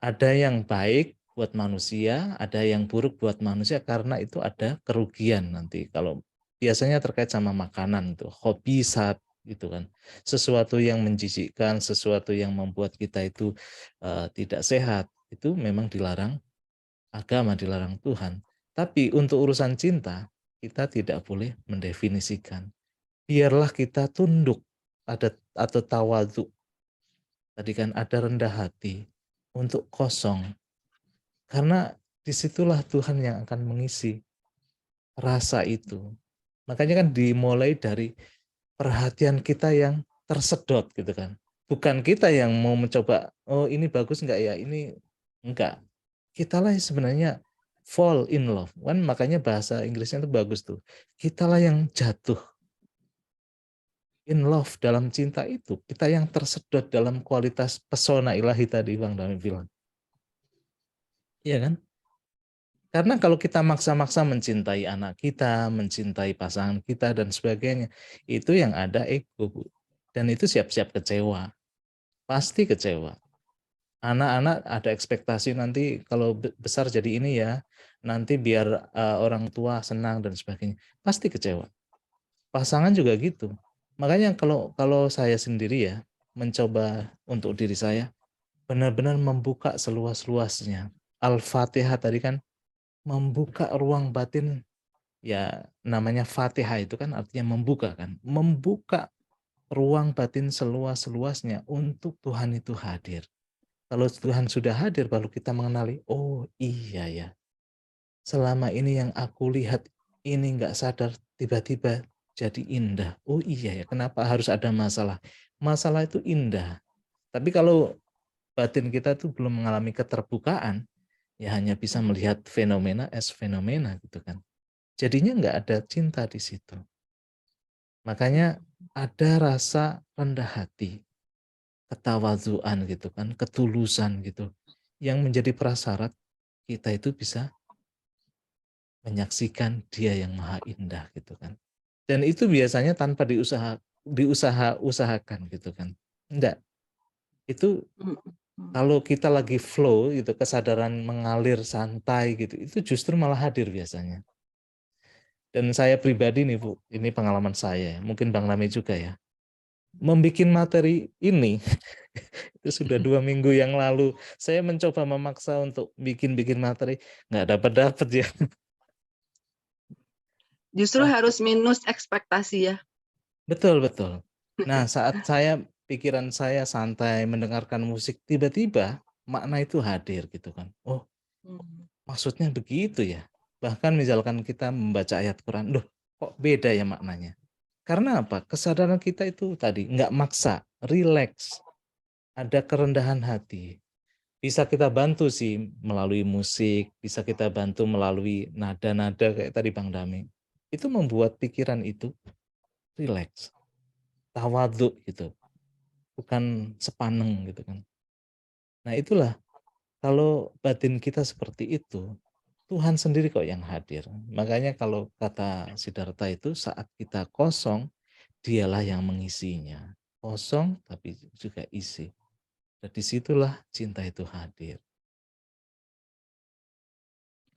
Ada yang baik buat manusia, ada yang buruk buat manusia karena itu ada kerugian nanti. Kalau biasanya terkait sama makanan itu, hobi saat gitu kan. Sesuatu yang menjijikkan, sesuatu yang membuat kita itu tidak sehat, itu memang dilarang agama, dilarang Tuhan. Tapi untuk urusan cinta, kita tidak boleh mendefinisikan. Biarlah kita tunduk atau tawadhu. Tadi kan ada rendah hati untuk kosong. Karena disitulah Tuhan yang akan mengisi rasa itu. Makanya kan dimulai dari perhatian kita yang tersedot gitu kan. Bukan kita yang mau mencoba, oh ini bagus enggak ya, ini enggak. Kitalah yang sebenarnya fall in love. Kan makanya bahasa Inggrisnya itu bagus tuh. Kitalah yang jatuh in love dalam cinta itu. Kita yang tersedot dalam kualitas pesona ilahi tadi Bang Dami bilang. Iya kan? Karena kalau kita maksa-maksa mencintai anak kita, mencintai pasangan kita dan sebagainya, itu yang ada ego, Bu. Dan itu siap-siap kecewa. Pasti kecewa. Anak-anak ada ekspektasi nanti kalau besar jadi ini ya, nanti biar orang tua senang dan sebagainya. Pasti kecewa. Pasangan juga gitu. Makanya kalau saya sendiri ya, mencoba untuk diri saya, benar-benar membuka seluas-luasnya. Al-Fatihah tadi kan membuka ruang batin, ya namanya Fatihah itu kan artinya membuka kan. Membuka ruang batin seluas-luasnya untuk Tuhan itu hadir. Kalau Tuhan sudah hadir baru kita mengenali, oh iya ya. Selama ini yang aku lihat ini nggak sadar tiba-tiba jadi indah. Oh iya ya, kenapa harus ada masalah? Masalah itu indah. Tapi kalau batin kita tuh belum mengalami keterbukaan, ya hanya bisa melihat fenomena as fenomena gitu kan. Jadinya nggak ada cinta di situ. Makanya ada rasa rendah hati, ketawaduan gitu kan, ketulusan gitu, yang menjadi prasyarat kita itu bisa menyaksikan Dia yang Maha Indah gitu kan. Dan itu biasanya tanpa diusahakan gitu kan. Enggak. Itu kalau kita lagi flow gitu, kesadaran mengalir santai gitu, itu justru malah hadir biasanya. Dan saya pribadi nih Bu, ini pengalaman saya, mungkin Bang Rame juga ya. Membikin materi ini itu sudah 2 minggu yang lalu. Saya mencoba memaksa untuk bikin materi, nggak dapat ya.
Justru
Nah,
harus minus ekspektasi ya.
betul, betul. Nah, saat pikiran saya santai mendengarkan musik, tiba-tiba makna itu hadir gitu kan. Oh,
Hmm.
maksudnya begitu ya. Bahkan misalkan kita membaca ayat Quran, loh kok beda ya maknanya. Karena apa? Kesadaran kita itu tadi nggak maksa, relax, ada kerendahan hati. Bisa kita bantu sih melalui musik, bisa kita bantu melalui nada-nada kayak tadi Bang Dami. Itu membuat pikiran itu relax, tawadhu gitu, bukan sepaneng gitu kan. Nah itulah, kalau batin kita seperti itu, Tuhan sendiri kok yang hadir. Makanya kalau kata Siddhartha itu saat kita kosong, dialah yang mengisinya. Kosong tapi juga isi. Dan disitulah cinta itu hadir.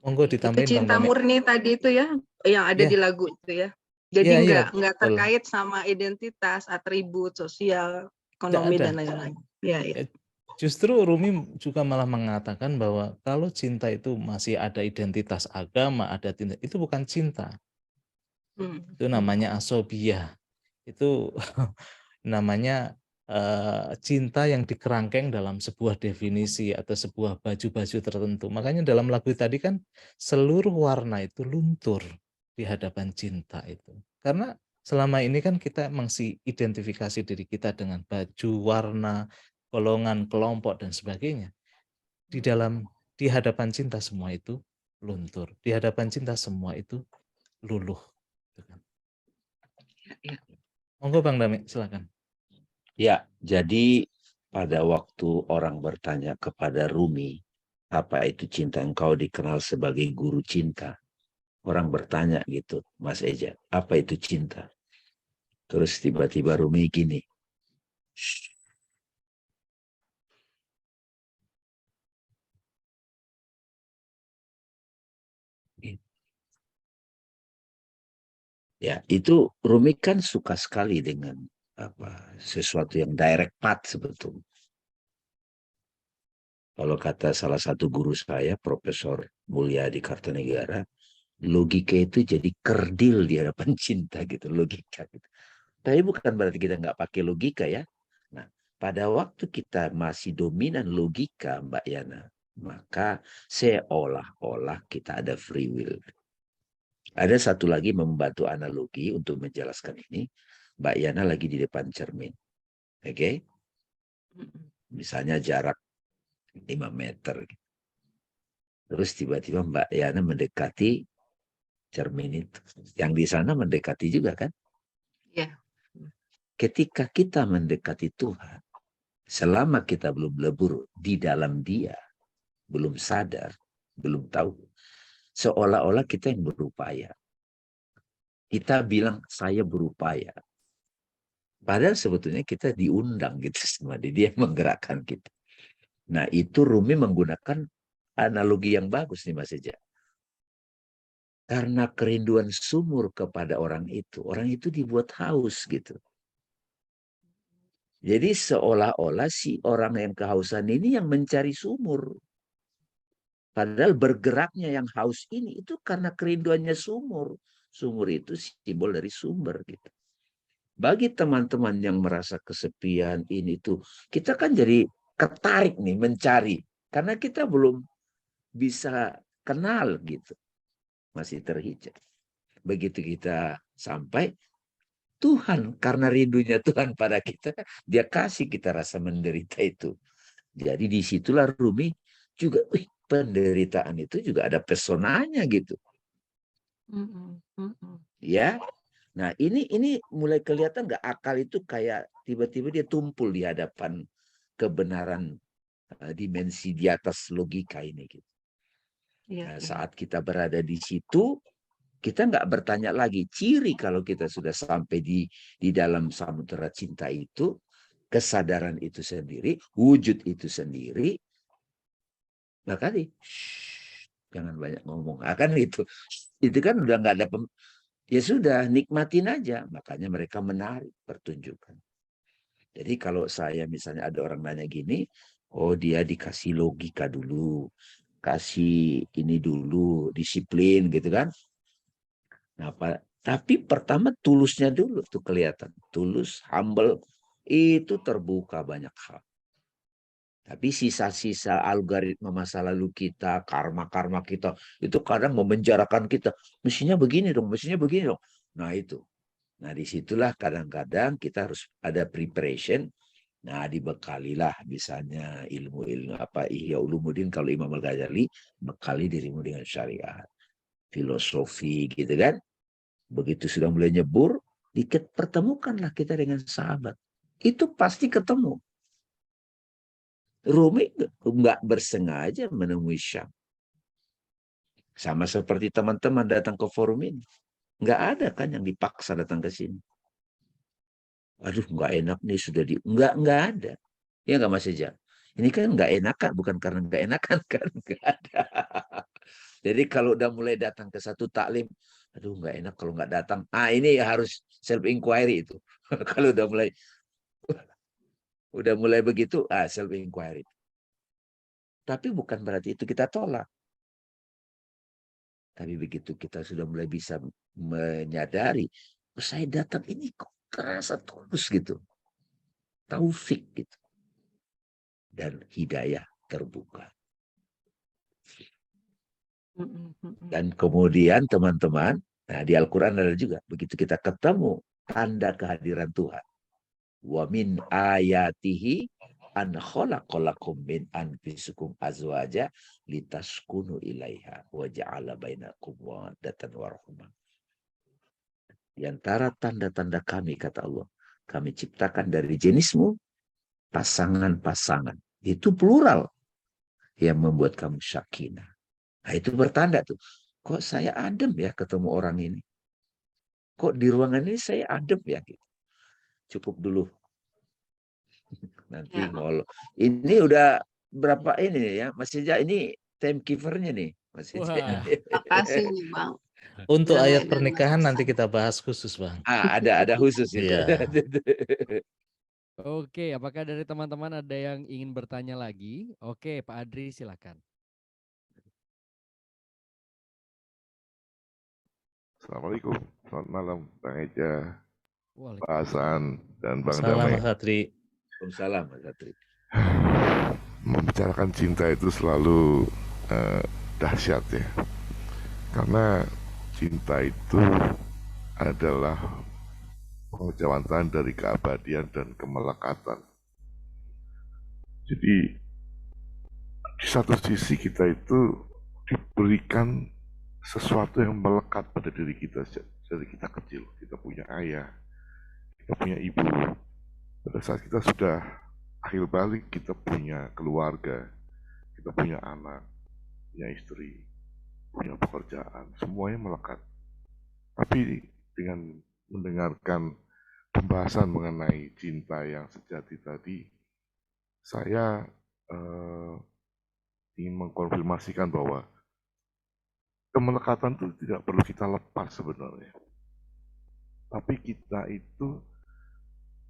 Monggo
Itu
ditambahin Bang
cinta
Dame.
murni tadi itu ya, yang ada di
Iya,
lagu itu ya. Jadi
iya, iya,
nggak
betul.
terkait sama identitas, atribut, sosial,
Nggak
ekonomi
ada.
dan lain-lain. Iya, iya.
Justru Rumi juga malah mengatakan bahwa kalau cinta itu masih ada identitas agama, ada tindak, itu bukan cinta.
Hmm.
Itu namanya asobiyah. Itu namanya cinta yang dikerangkeng dalam sebuah definisi atau sebuah baju-baju tertentu. Makanya dalam lagu tadi kan seluruh warna itu luntur di hadapan cinta itu. Karena selama ini kan kita masih identifikasi diri kita dengan baju, warna, golongan, kelompok dan sebagainya. Di hadapan cinta semua itu luntur. Di hadapan cinta semua itu luluh. Gitu kan.
Ya, ya.
Monggo Bang Dami, silakan.
Ya, jadi pada waktu orang bertanya kepada Rumi, apa itu cinta? Engkau dikenal sebagai guru cinta. Orang bertanya gitu, Mas Eja, apa itu cinta? Terus tiba-tiba Rumi gini, "Shh." Ya, itu Rumi kan suka sekali dengan sesuatu yang direct path sebetulnya. Kalau kata salah satu guru saya, Profesor Mulyadi Kartanegara, logika itu jadi kerdil di hadapan cinta gitu, logika gitu. Tapi bukan berarti kita nggak pakai logika ya. Nah, pada waktu kita masih dominan logika, Mbak Yana, maka seolah-olah kita ada free will. Ada satu lagi membantu analogi untuk menjelaskan ini. Mbak Yana lagi di depan cermin. Oke? Misalnya jarak 5 meter. Terus tiba-tiba Mbak Yana mendekati cermin itu. Yang di sana mendekati juga kan?
Iya.
Ketika kita mendekati Tuhan, selama kita belum lebur di dalam Dia, belum sadar, belum tahu, seolah-olah kita yang berupaya. Kita bilang saya berupaya. Padahal sebetulnya kita diundang gitu sama dia, dia menggerakkan kita. Nah itu Rumi menggunakan analogi yang bagus nih Mas Eja. Karena kerinduan sumur kepada orang itu dibuat haus gitu. Jadi seolah-olah si orang yang kehausan ini yang mencari sumur. Padahal bergeraknya yang haus ini itu karena kerinduannya sumur. Sumur itu simbol dari sumber gitu. Bagi teman-teman yang merasa kesepian ini tuh, kita kan jadi ketarik nih mencari. Karena kita belum bisa kenal gitu. Masih terhijab. Begitu kita sampai, Tuhan karena rindunya Tuhan pada kita, dia kasih kita rasa menderita itu. Jadi disitulah Rumi juga, penderitaan itu juga ada pesonanya gitu. Ya, nah ini mulai kelihatan nggak akal itu kayak tiba-tiba dia tumpul di hadapan kebenaran dimensi di atas logika ini. Gitu. Nah, saat kita berada di situ, kita nggak bertanya lagi ciri kalau kita sudah sampai di dalam samudera cinta itu, kesadaran itu sendiri, wujud itu sendiri. Nah tadi, jangan banyak ngomong. Akan itu kan udah nggak ada ya sudah nikmatin aja. Makanya mereka menarik pertunjukan. Jadi kalau saya misalnya ada orang nanya gini, oh dia dikasih logika dulu, kasih ini dulu, disiplin gitu kan. Nah, Tapi pertama tulusnya dulu tuh kelihatan. Tulus, humble, itu terbuka banyak hal. Tapi sisa-sisa algoritma masa lalu kita, karma-karma kita, itu kadang memenjarakan kita. Mestinya begini dong, mestinya begini dong. Nah itu. Nah disitulah kadang-kadang kita harus ada preparation. Nah dibekalilah misalnya ilmu-ilmu apa Ihya Ulumuddin kalau Imam Al-Ghazali, bekali dirimu dengan syariat. Filosofi gitu kan. Begitu sudah mulai nyebur, dikit pertemukanlah kita dengan sahabat. Itu pasti ketemu. Rumi nggak bersengaja menemui Syam. Sama seperti teman-teman datang ke forum ini. Nggak ada kan yang dipaksa datang ke sini. Aduh, nggak enak nih sudah di... Nggak ada. Ya nggak Mas Eja? Ini kan nggak enakan, bukan karena nggak enakan kan. Nggak ada. Jadi kalau udah mulai datang ke satu taklim, aduh nggak enak kalau nggak datang. Ah ini harus self inquiry itu. Kalau udah mulai begitu, self inquiry. Tapi bukan berarti itu kita tolak. Tapi begitu kita sudah mulai bisa menyadari, saya datang ini kok terasa tulus gitu. Taufik gitu. Dan hidayah terbuka. Dan kemudian teman-teman, nah di Al-Quran ada juga, begitu kita ketemu tanda kehadiran Tuhan. Wa min ayatihi an khalaqalakum min anfusikum azwaja litaskunu ilaiha wa ja'ala bainakum mawaddatan warahmah. Di antara tanda-tanda kami, kata Allah, kami ciptakan dari jenismu pasangan-pasangan. Itu plural yang membuat kamu sakinah. Nah itu bertanda tuh. Kok saya adem ya ketemu orang ini? Kok di ruangan ini saya adem ya? Gitu. Cukup dulu. Nanti ngolok. Ini udah berapa ini ya? Mas Eja ini timekeeper-nya nih. Mas Eja.
Makasih nih Bang.
Untuk
Damai
ayat
dan
pernikahan nanti
berkesan.
kita bahas khusus, Bang.
Ada khusus itu.
Iya.
Oke, apakah dari teman-teman ada yang ingin bertanya lagi? Oke, Pak Adri silakan.
Assalamualaikum, selamat malam Bang Eja, Pak
Waalaikumsalam.
Hasan, dan Bang
Salam
Damai.
Mas Satri.
Waalaikumsalam Mas Satri.
Membicarakan cinta itu selalu dahsyat ya, karena cinta itu adalah pengejawantahan dari keabadian dan kemelekatan. Jadi di satu sisi kita itu diberikan sesuatu yang melekat pada diri kita dari kita kecil. Kita punya ayah, kita punya ibu. Pada saat kita sudah akhir balik, kita punya keluarga, kita punya anak, punya istri, punya pekerjaan, semuanya melekat. Tapi dengan mendengarkan pembahasan mengenai cinta yang sejati tadi, saya ingin mengkonfirmasikan bahwa kemelekatan itu tidak perlu kita lepas sebenarnya. Tapi kita itu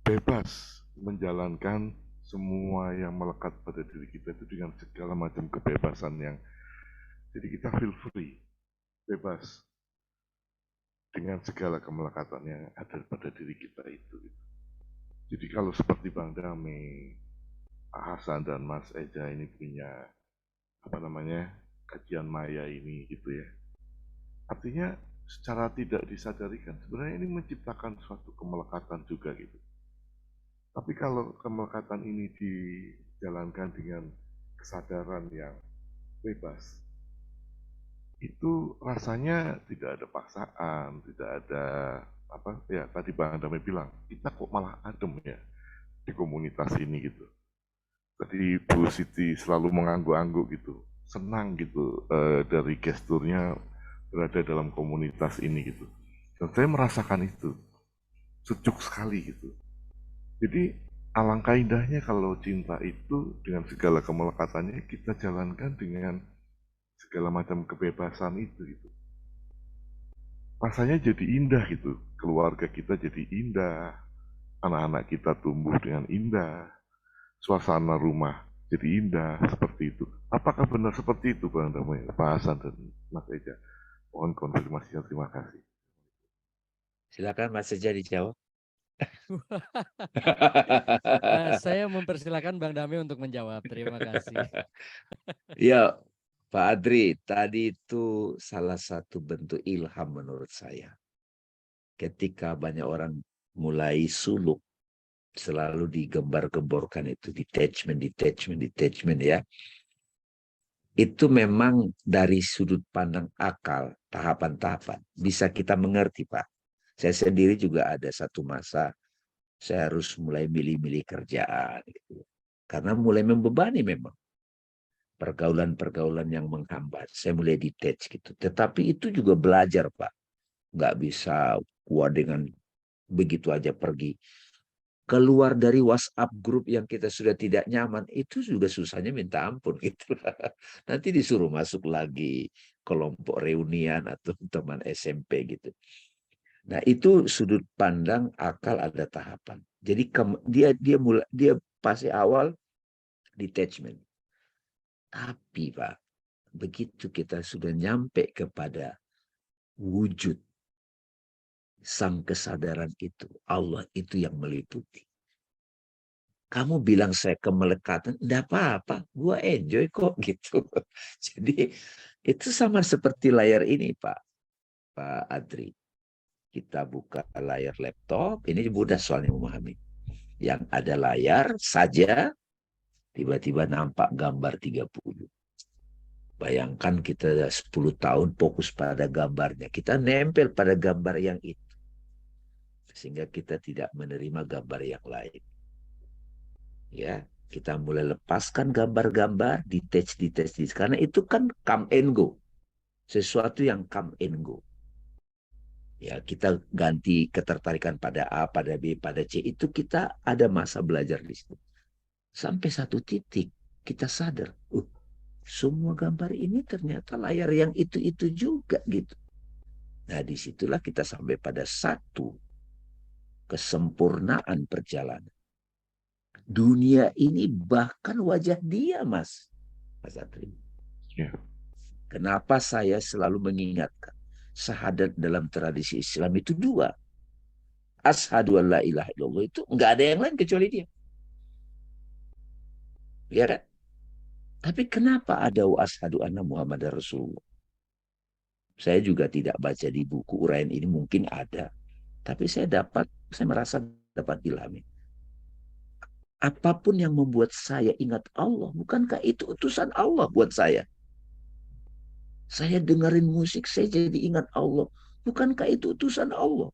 bebas menjalankan semua yang melekat pada diri kita itu dengan segala macam kebebasan yang, jadi kita feel free, bebas dengan segala kemelekatan yang ada pada diri kita itu. Jadi kalau seperti Bang Damai, Pak Hasan dan Mas Eja ini punya kajian maya ini gitu ya, artinya secara tidak disadarikan sebenarnya ini menciptakan suatu kemelekatan juga gitu. Tapi kalau kemelekatan ini dijalankan dengan kesadaran yang bebas, itu rasanya tidak ada paksaan, tidak ada tadi Bang Damai bilang, kita kok malah adem ya di komunitas ini gitu. Tadi Bu Siti selalu mengangguk-angguk gitu, senang gitu dari gesturnya berada dalam komunitas ini gitu. Dan saya merasakan itu, sejuk sekali gitu. Jadi alangkah indahnya kalau cinta itu dengan segala kemelekatannya kita jalankan dengan segala macam kebebasan itu gitu. Rasanya jadi indah gitu, keluarga kita jadi indah, anak-anak kita tumbuh dengan indah, suasana rumah jadi indah seperti itu. Apakah benar seperti itu Bang Damai, Pak Hasan dan Mas Eja? Mohon konfirmasinya, terima kasih.
Silakan Mas Eja dijawab.
Saya mempersilahkan Bang Dame untuk menjawab. Terima kasih.
Ya, Pak Adri, tadi itu salah satu bentuk ilham menurut saya. Ketika banyak orang mulai suluk, selalu digembar-gemborkan itu detachment ya. Itu memang dari sudut pandang akal, tahapan-tahapan. Bisa kita mengerti, Pak. Saya sendiri juga ada satu masa, saya harus mulai milih-milih kerjaan. Gitu. Karena mulai membebani memang. Pergaulan-pergaulan yang menghambat. Saya mulai detach gitu. Tetapi itu juga belajar, Pak. Nggak bisa kuat dengan begitu aja pergi. Keluar dari WhatsApp grup yang kita sudah tidak nyaman, itu juga susahnya minta ampun gitu. Nanti disuruh masuk lagi kelompok reunian atau teman SMP gitu. Nah, itu sudut pandang akal ada tahapan. Jadi dia pasti awal detachment. Tapi Pak, begitu kita sudah nyampe kepada wujud sang kesadaran itu, Allah itu yang meliputi. Kamu bilang saya kemelekatan, enggak apa-apa, gua enjoy kok gitu. Jadi itu sama seperti layar ini Pak Adri. Kita buka layar laptop, ini mudah soalnya memahami. Yang ada layar saja, tiba-tiba nampak gambar 30. Bayangkan kita 10 tahun fokus pada gambarnya. Kita nempel pada gambar yang itu. Sehingga kita tidak menerima gambar yang lain. Ya, kita mulai lepaskan gambar-gambar, detach. Karena itu kan come and go. Sesuatu yang come and go. Ya, kita ganti ketertarikan pada A, pada B, pada C. Itu kita ada masa belajar di situ. Sampai satu titik, kita sadar, semua gambar ini ternyata layar yang itu-itu juga gitu. Nah, disitulah kita sampai pada satu kesempurnaan perjalanan. Dunia ini bahkan wajah dia, Mas Atri.
Ya.
Kenapa saya selalu mengingatkan syahadat dalam tradisi Islam itu dua. Asyhadu an la ilaha illallah itu nggak ada yang lain kecuali dia. Ya kan? Tapi kenapa ada asyhadu anna Muhammad Rasulullah? Saya juga tidak baca di buku uraian ini, mungkin ada. Tapi saya merasa dapat ilham. Apapun yang membuat saya ingat Allah, bukankah itu utusan Allah buat saya? Saya dengerin musik, saya jadi ingat Allah. Bukankah itu utusan Allah?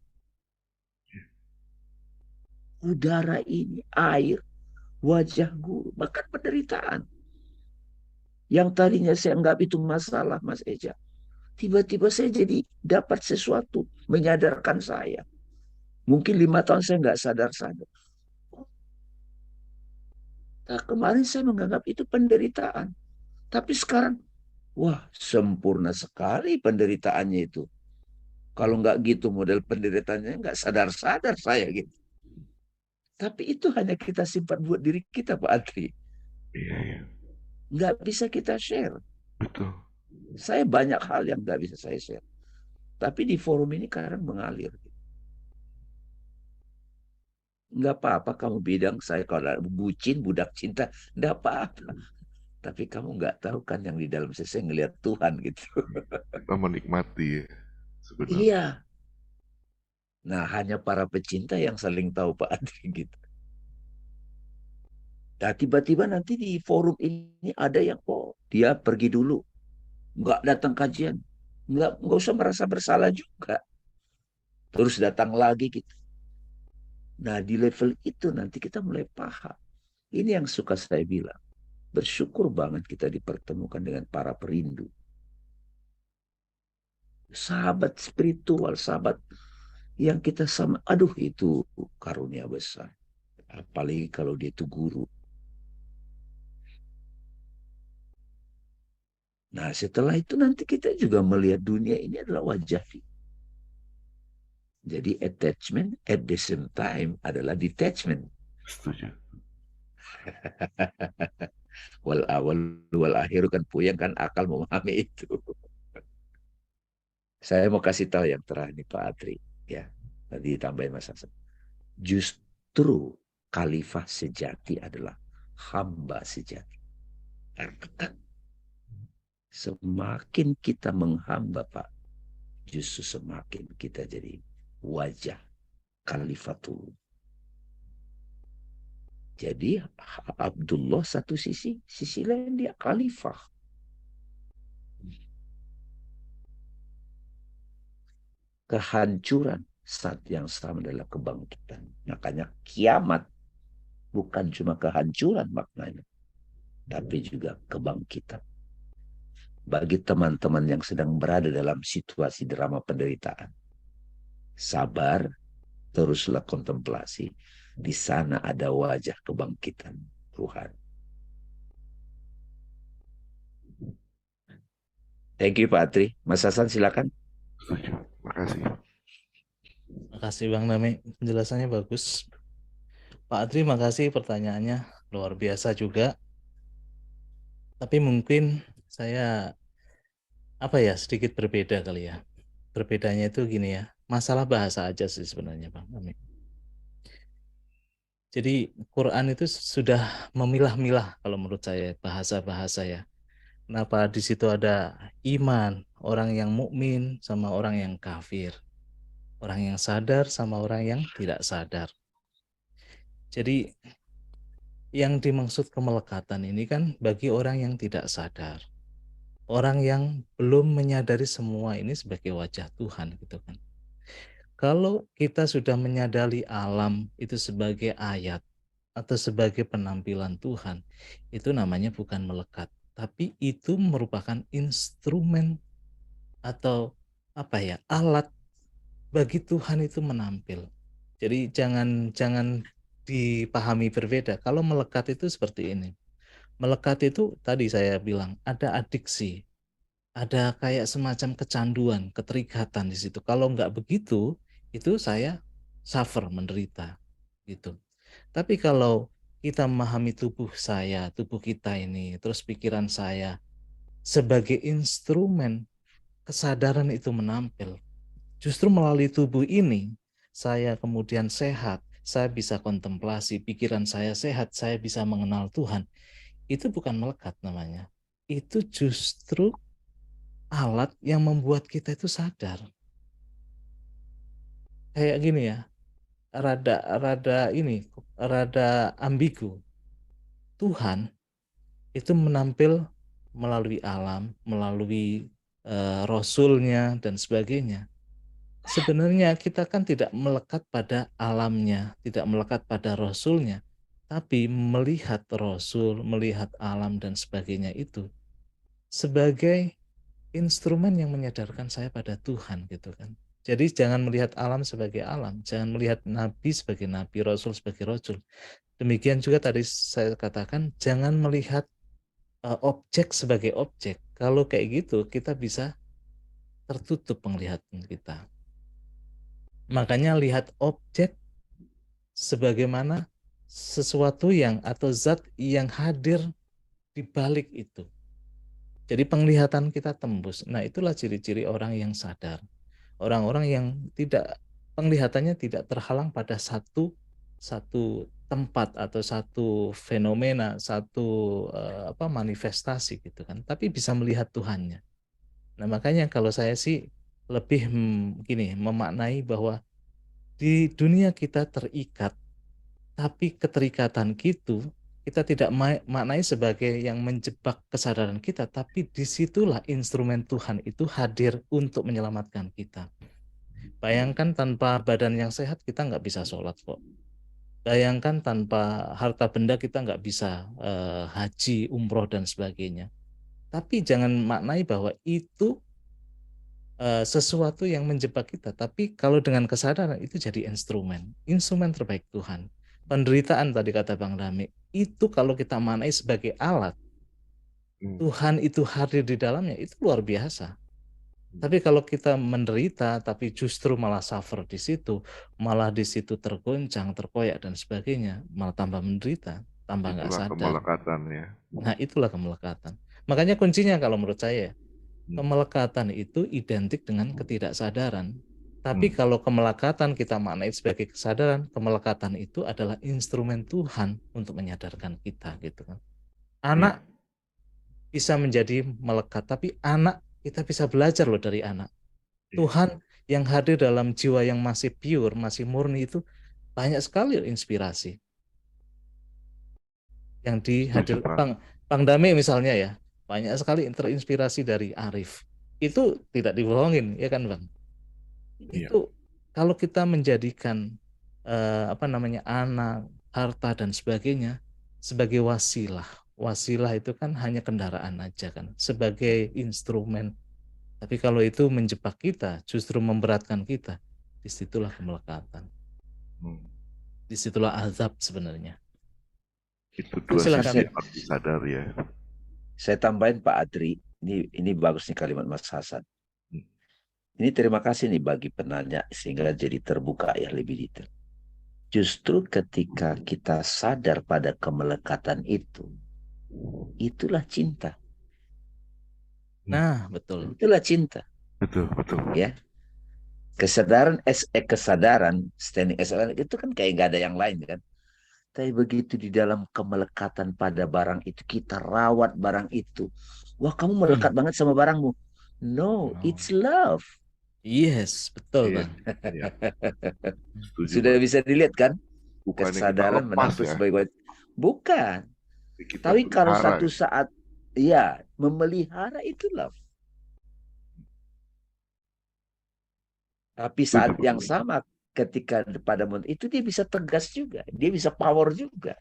Udara ini, air, wajah guru, bahkan penderitaan. Yang tadinya saya anggap itu masalah, Mas Eja. Tiba-tiba saya jadi dapat sesuatu, menyadarkan saya. Mungkin 5 tahun saya nggak sadar-sadar. Nah, kemarin saya menganggap itu penderitaan. Tapi sekarang, wah sempurna sekali penderitaannya itu. Kalau nggak gitu model penderitaannya nggak sadar-sadar saya gitu. Tapi itu hanya kita simpan buat diri kita Pak Adri.
Iya, iya.
Nggak bisa kita share.
Betul.
Saya banyak hal yang nggak bisa saya share. Tapi di forum ini kadang mengalir. Nggak apa-apa kamu bidang saya kalau bucin, budak cinta. Nggak apa-apa. Tapi kamu nggak tahu kan yang di dalam saya ngelihat Tuhan gitu.
Kita menikmati ya, sebenarnya.
Iya. Nah, hanya para pecinta yang saling tahu Pak Adri gitu. Nah, tiba-tiba nanti di forum ini ada yang, dia pergi dulu. Nggak datang kajian. Nggak usah merasa bersalah juga. Terus datang lagi gitu. Nah, di level itu nanti kita mulai paham. Ini yang suka saya bilang. Bersyukur banget kita dipertemukan dengan para perindu. Sahabat spiritual, sahabat yang kita sama. Aduh, itu karunia besar. Apalagi kalau dia itu guru. Nah, setelah itu nanti kita juga melihat dunia ini adalah wajah dia. Jadi attachment at the same time adalah detachment.
Setuju.
Wal awal wal akhir kan puyeng kan akal memahami itu. Saya mau kasih tahu yang terakhir nih Pak Adri. Ya, Tadi tambahin Mas Hasan. Justru khalifah sejati adalah hamba sejati. Karena semakin kita menghamba Pak, justru semakin kita jadi wajah khalifatul. Jadi Abdullah satu sisi lain dia khalifah. Kehancuran saat yang sama adalah kebangkitan. Makanya kiamat bukan cuma kehancuran maknanya, tapi juga kebangkitan. Bagi teman-teman yang sedang berada dalam situasi drama penderitaan, sabar, teruslah kontemplasi. Di sana ada wajah kebangkitan Tuhan. Thank you Pak Atri. Mas Hasan silakan.
Setuju. Makasih.
Makasih Bang Dami, penjelasannya bagus. Pak Adri, makasih pertanyaannya luar biasa juga. Tapi mungkin saya sedikit berbeda kali ya. Berbedanya itu gini ya, masalah bahasa aja sih sebenarnya Bang Dami. Jadi Quran itu sudah memilah-milah kalau menurut saya bahasa-bahasa ya. Kenapa di situ ada iman, orang yang mukmin sama orang yang kafir. Orang yang sadar sama orang yang tidak sadar. Jadi yang dimaksud kemelekatan ini kan bagi orang yang tidak sadar. Orang yang belum menyadari semua ini sebagai wajah Tuhan gitu kan. Kalau kita sudah menyadari alam itu sebagai ayat atau sebagai penampilan Tuhan, itu namanya bukan melekat, tapi itu merupakan instrumen atau alat bagi Tuhan itu menampil. Jadi jangan dipahami berbeda. Kalau melekat itu seperti ini. Melekat itu tadi saya bilang ada adiksi, ada kayak semacam kecanduan, keterikatan di situ. Kalau nggak begitu, itu saya suffer, menderita gitu. Tapi kalau kita memahami tubuh saya, tubuh kita ini, terus pikiran saya sebagai instrumen kesadaran itu menampil. Justru melalui tubuh ini saya kemudian sehat, saya bisa kontemplasi, pikiran saya sehat, saya bisa mengenal Tuhan. Itu bukan melekat namanya. Itu justru alat yang membuat kita itu sadar. Kayak gini ya, rada ambigu. Tuhan itu menampil melalui alam, melalui rasulnya dan sebagainya. Sebenarnya kita kan tidak melekat pada alamnya, tidak melekat pada rasulnya, tapi melihat rasul, melihat alam dan sebagainya itu sebagai instrumen yang menyadarkan saya pada Tuhan gitu kan. Jadi jangan melihat alam sebagai alam, jangan melihat nabi sebagai nabi, rasul sebagai rasul. Demikian juga tadi saya katakan jangan melihat objek sebagai objek. Kalau kayak gitu kita bisa tertutup penglihatan kita. Makanya lihat objek sebagaimana sesuatu yang atau zat yang hadir di balik itu. Jadi penglihatan kita tembus. Nah, itulah ciri-ciri orang yang sadar. Orang-orang yang penglihatannya tidak terhalang pada satu tempat atau satu fenomena, satu manifestasi gitu kan, tapi bisa melihat Tuhannya. Nah, makanya kalau saya sih lebih memaknai bahwa di dunia kita terikat, tapi keterikatan kita tidak maknai sebagai yang menjebak kesadaran kita, tapi disitulah instrumen Tuhan itu hadir untuk menyelamatkan kita. Bayangkan tanpa badan yang sehat kita nggak bisa sholat kok. Bayangkan tanpa harta benda kita nggak bisa haji, umroh dan sebagainya. Tapi jangan maknai bahwa itu sesuatu yang menjebak kita. Tapi kalau dengan kesadaran itu jadi instrumen terbaik Tuhan. Penderitaan tadi kata Bang Dami, itu kalau kita maknai sebagai alat, Tuhan itu hadir di dalamnya, itu luar biasa. Tapi kalau kita menderita, tapi justru malah suffer di situ, malah di situ tergoncang, terkoyak dan sebagainya, malah tambah menderita, tambah nggak sadar.
Kemelekatan ya.
Nah, itulah kemelekatan. Makanya kuncinya kalau menurut saya, kemelekatan itu identik dengan ketidaksadaran. Tapi kalau kemelekatan kita maknai sebagai kesadaran, kemelekatan itu adalah instrumen Tuhan untuk menyadarkan kita gitu kan. Anak bisa menjadi melekat, tapi anak kita bisa belajar loh dari anak. Tuhan yang hadir dalam jiwa yang masih pure, masih murni itu banyak sekali inspirasi yang dihadirkan. Bang Dame misalnya ya, banyak sekali terinspirasi dari Arif. Itu tidak dibohongin, ya kan Bang? Itu kalau kita menjadikan anak, harta dan sebagainya sebagai wasilah. Wasilah itu kan hanya kendaraan aja kan, sebagai instrumen. Tapi kalau itu menjebak kita, justru memberatkan kita, disitulah kemelekatan. Disitulah azab sebenarnya.
Itu dua sisi yang harus disadar ya.
Saya tambahin Pak Adri, ini bagus nih kalimat Mas Hasan. Ini terima kasih nih bagi penanya sehingga jadi terbuka ya lebih detail. Justru ketika kita sadar pada kemelekatan itu, itulah cinta.
Nah, betul.
Itulah cinta.
Betul.
Ya. Kesadaran kesadaran standing as itu kan kayak nggak ada yang lain kan. Tapi begitu di dalam kemelekatan pada barang itu, kita rawat barang itu. Wah, kamu melekat banget sama barangmu. No, it's love.
Yes, betul Bang.
Sudah bisa dilihat kan? Bukan kesadaran menampung sebagai bukan. Tapi kalau satu saat memelihara itu love. Tapi saat yang sama ketika pada moment itu dia bisa tegas juga, dia bisa power juga.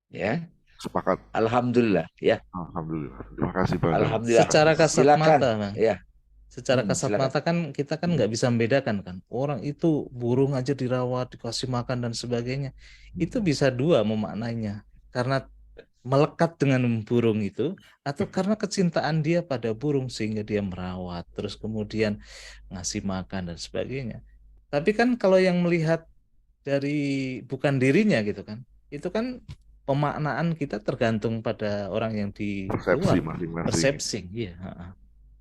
Ya.
Sepakat.
Alhamdulillah ya.
Alhamdulillah. Terima kasih Bang.
Alhamdulillah.
Secara kasat mata, Bang.
Ya.
Secara kasat mata kan kita kan nggak bisa membedakan kan. Orang itu burung aja dirawat, dikasih makan dan sebagainya. Itu bisa dua memaknainya. Karena melekat dengan burung itu, atau karena kecintaan dia pada burung sehingga dia merawat, terus kemudian ngasih makan dan sebagainya. Tapi kan kalau yang melihat dari bukan dirinya gitu kan, itu kan pemaknaan kita tergantung pada orang yang di
persepsi
luar,
masing-masing.
persepsi, iya.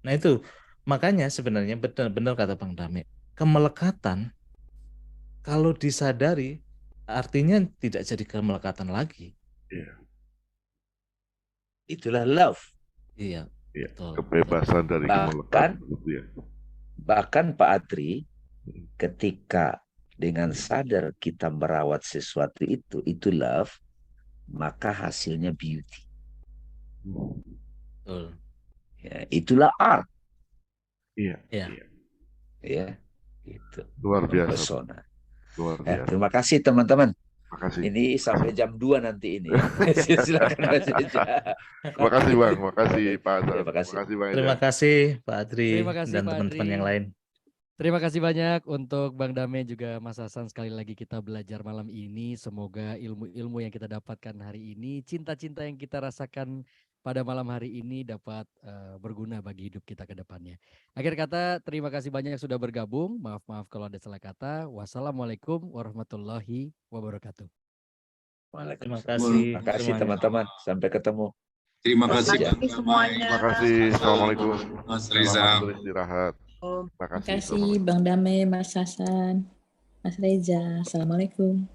Nah itu makanya sebenarnya benar-benar kata Bang Dame, kemelekatan kalau disadari artinya tidak jadi kemelekatan lagi.
Iya.
Itulah love.
Iya. Betul,
kebebasan dari kemelekatan ya.
Bahkan Pak Adri, ketika dengan sadar kita merawat sesuatu itu love, maka hasilnya beauty.
Betul.
Ya, itulah art.
Iya.
Ya, itu.
Luar biasa.
Pesona.
Luar biasa.
Terima kasih teman-teman.
Makasih.
Ini sampai jam 2 nanti ini. Silakan Mas Eja.
Terima kasih Bang, makasih Pak Hasan.
Terima kasih.
Terima kasih Pak Adri dan
Pak
teman-teman
Adri.
yang lain.
Terima kasih banyak untuk Bang Dame juga Mas Hasan. Sekali lagi kita belajar malam ini. Semoga ilmu-ilmu yang kita dapatkan hari ini, cinta-cinta yang kita rasakan pada malam hari ini dapat berguna bagi hidup kita ke depannya. Akhir kata, terima kasih banyak yang sudah bergabung. Maaf kalau ada salah kata. Wassalamualaikum warahmatullahi wabarakatuh.
Terima kasih.
Terima kasih teman-teman. Sampai ketemu.
Terima kasih
semuanya.
Terima kasih. Assalamualaikum.
Mas Reza.
Selamat beristirahat. Terima
Terima
kasih.
kasih Bang Dame, Mas Hasan, Mas Reza. Assalamualaikum.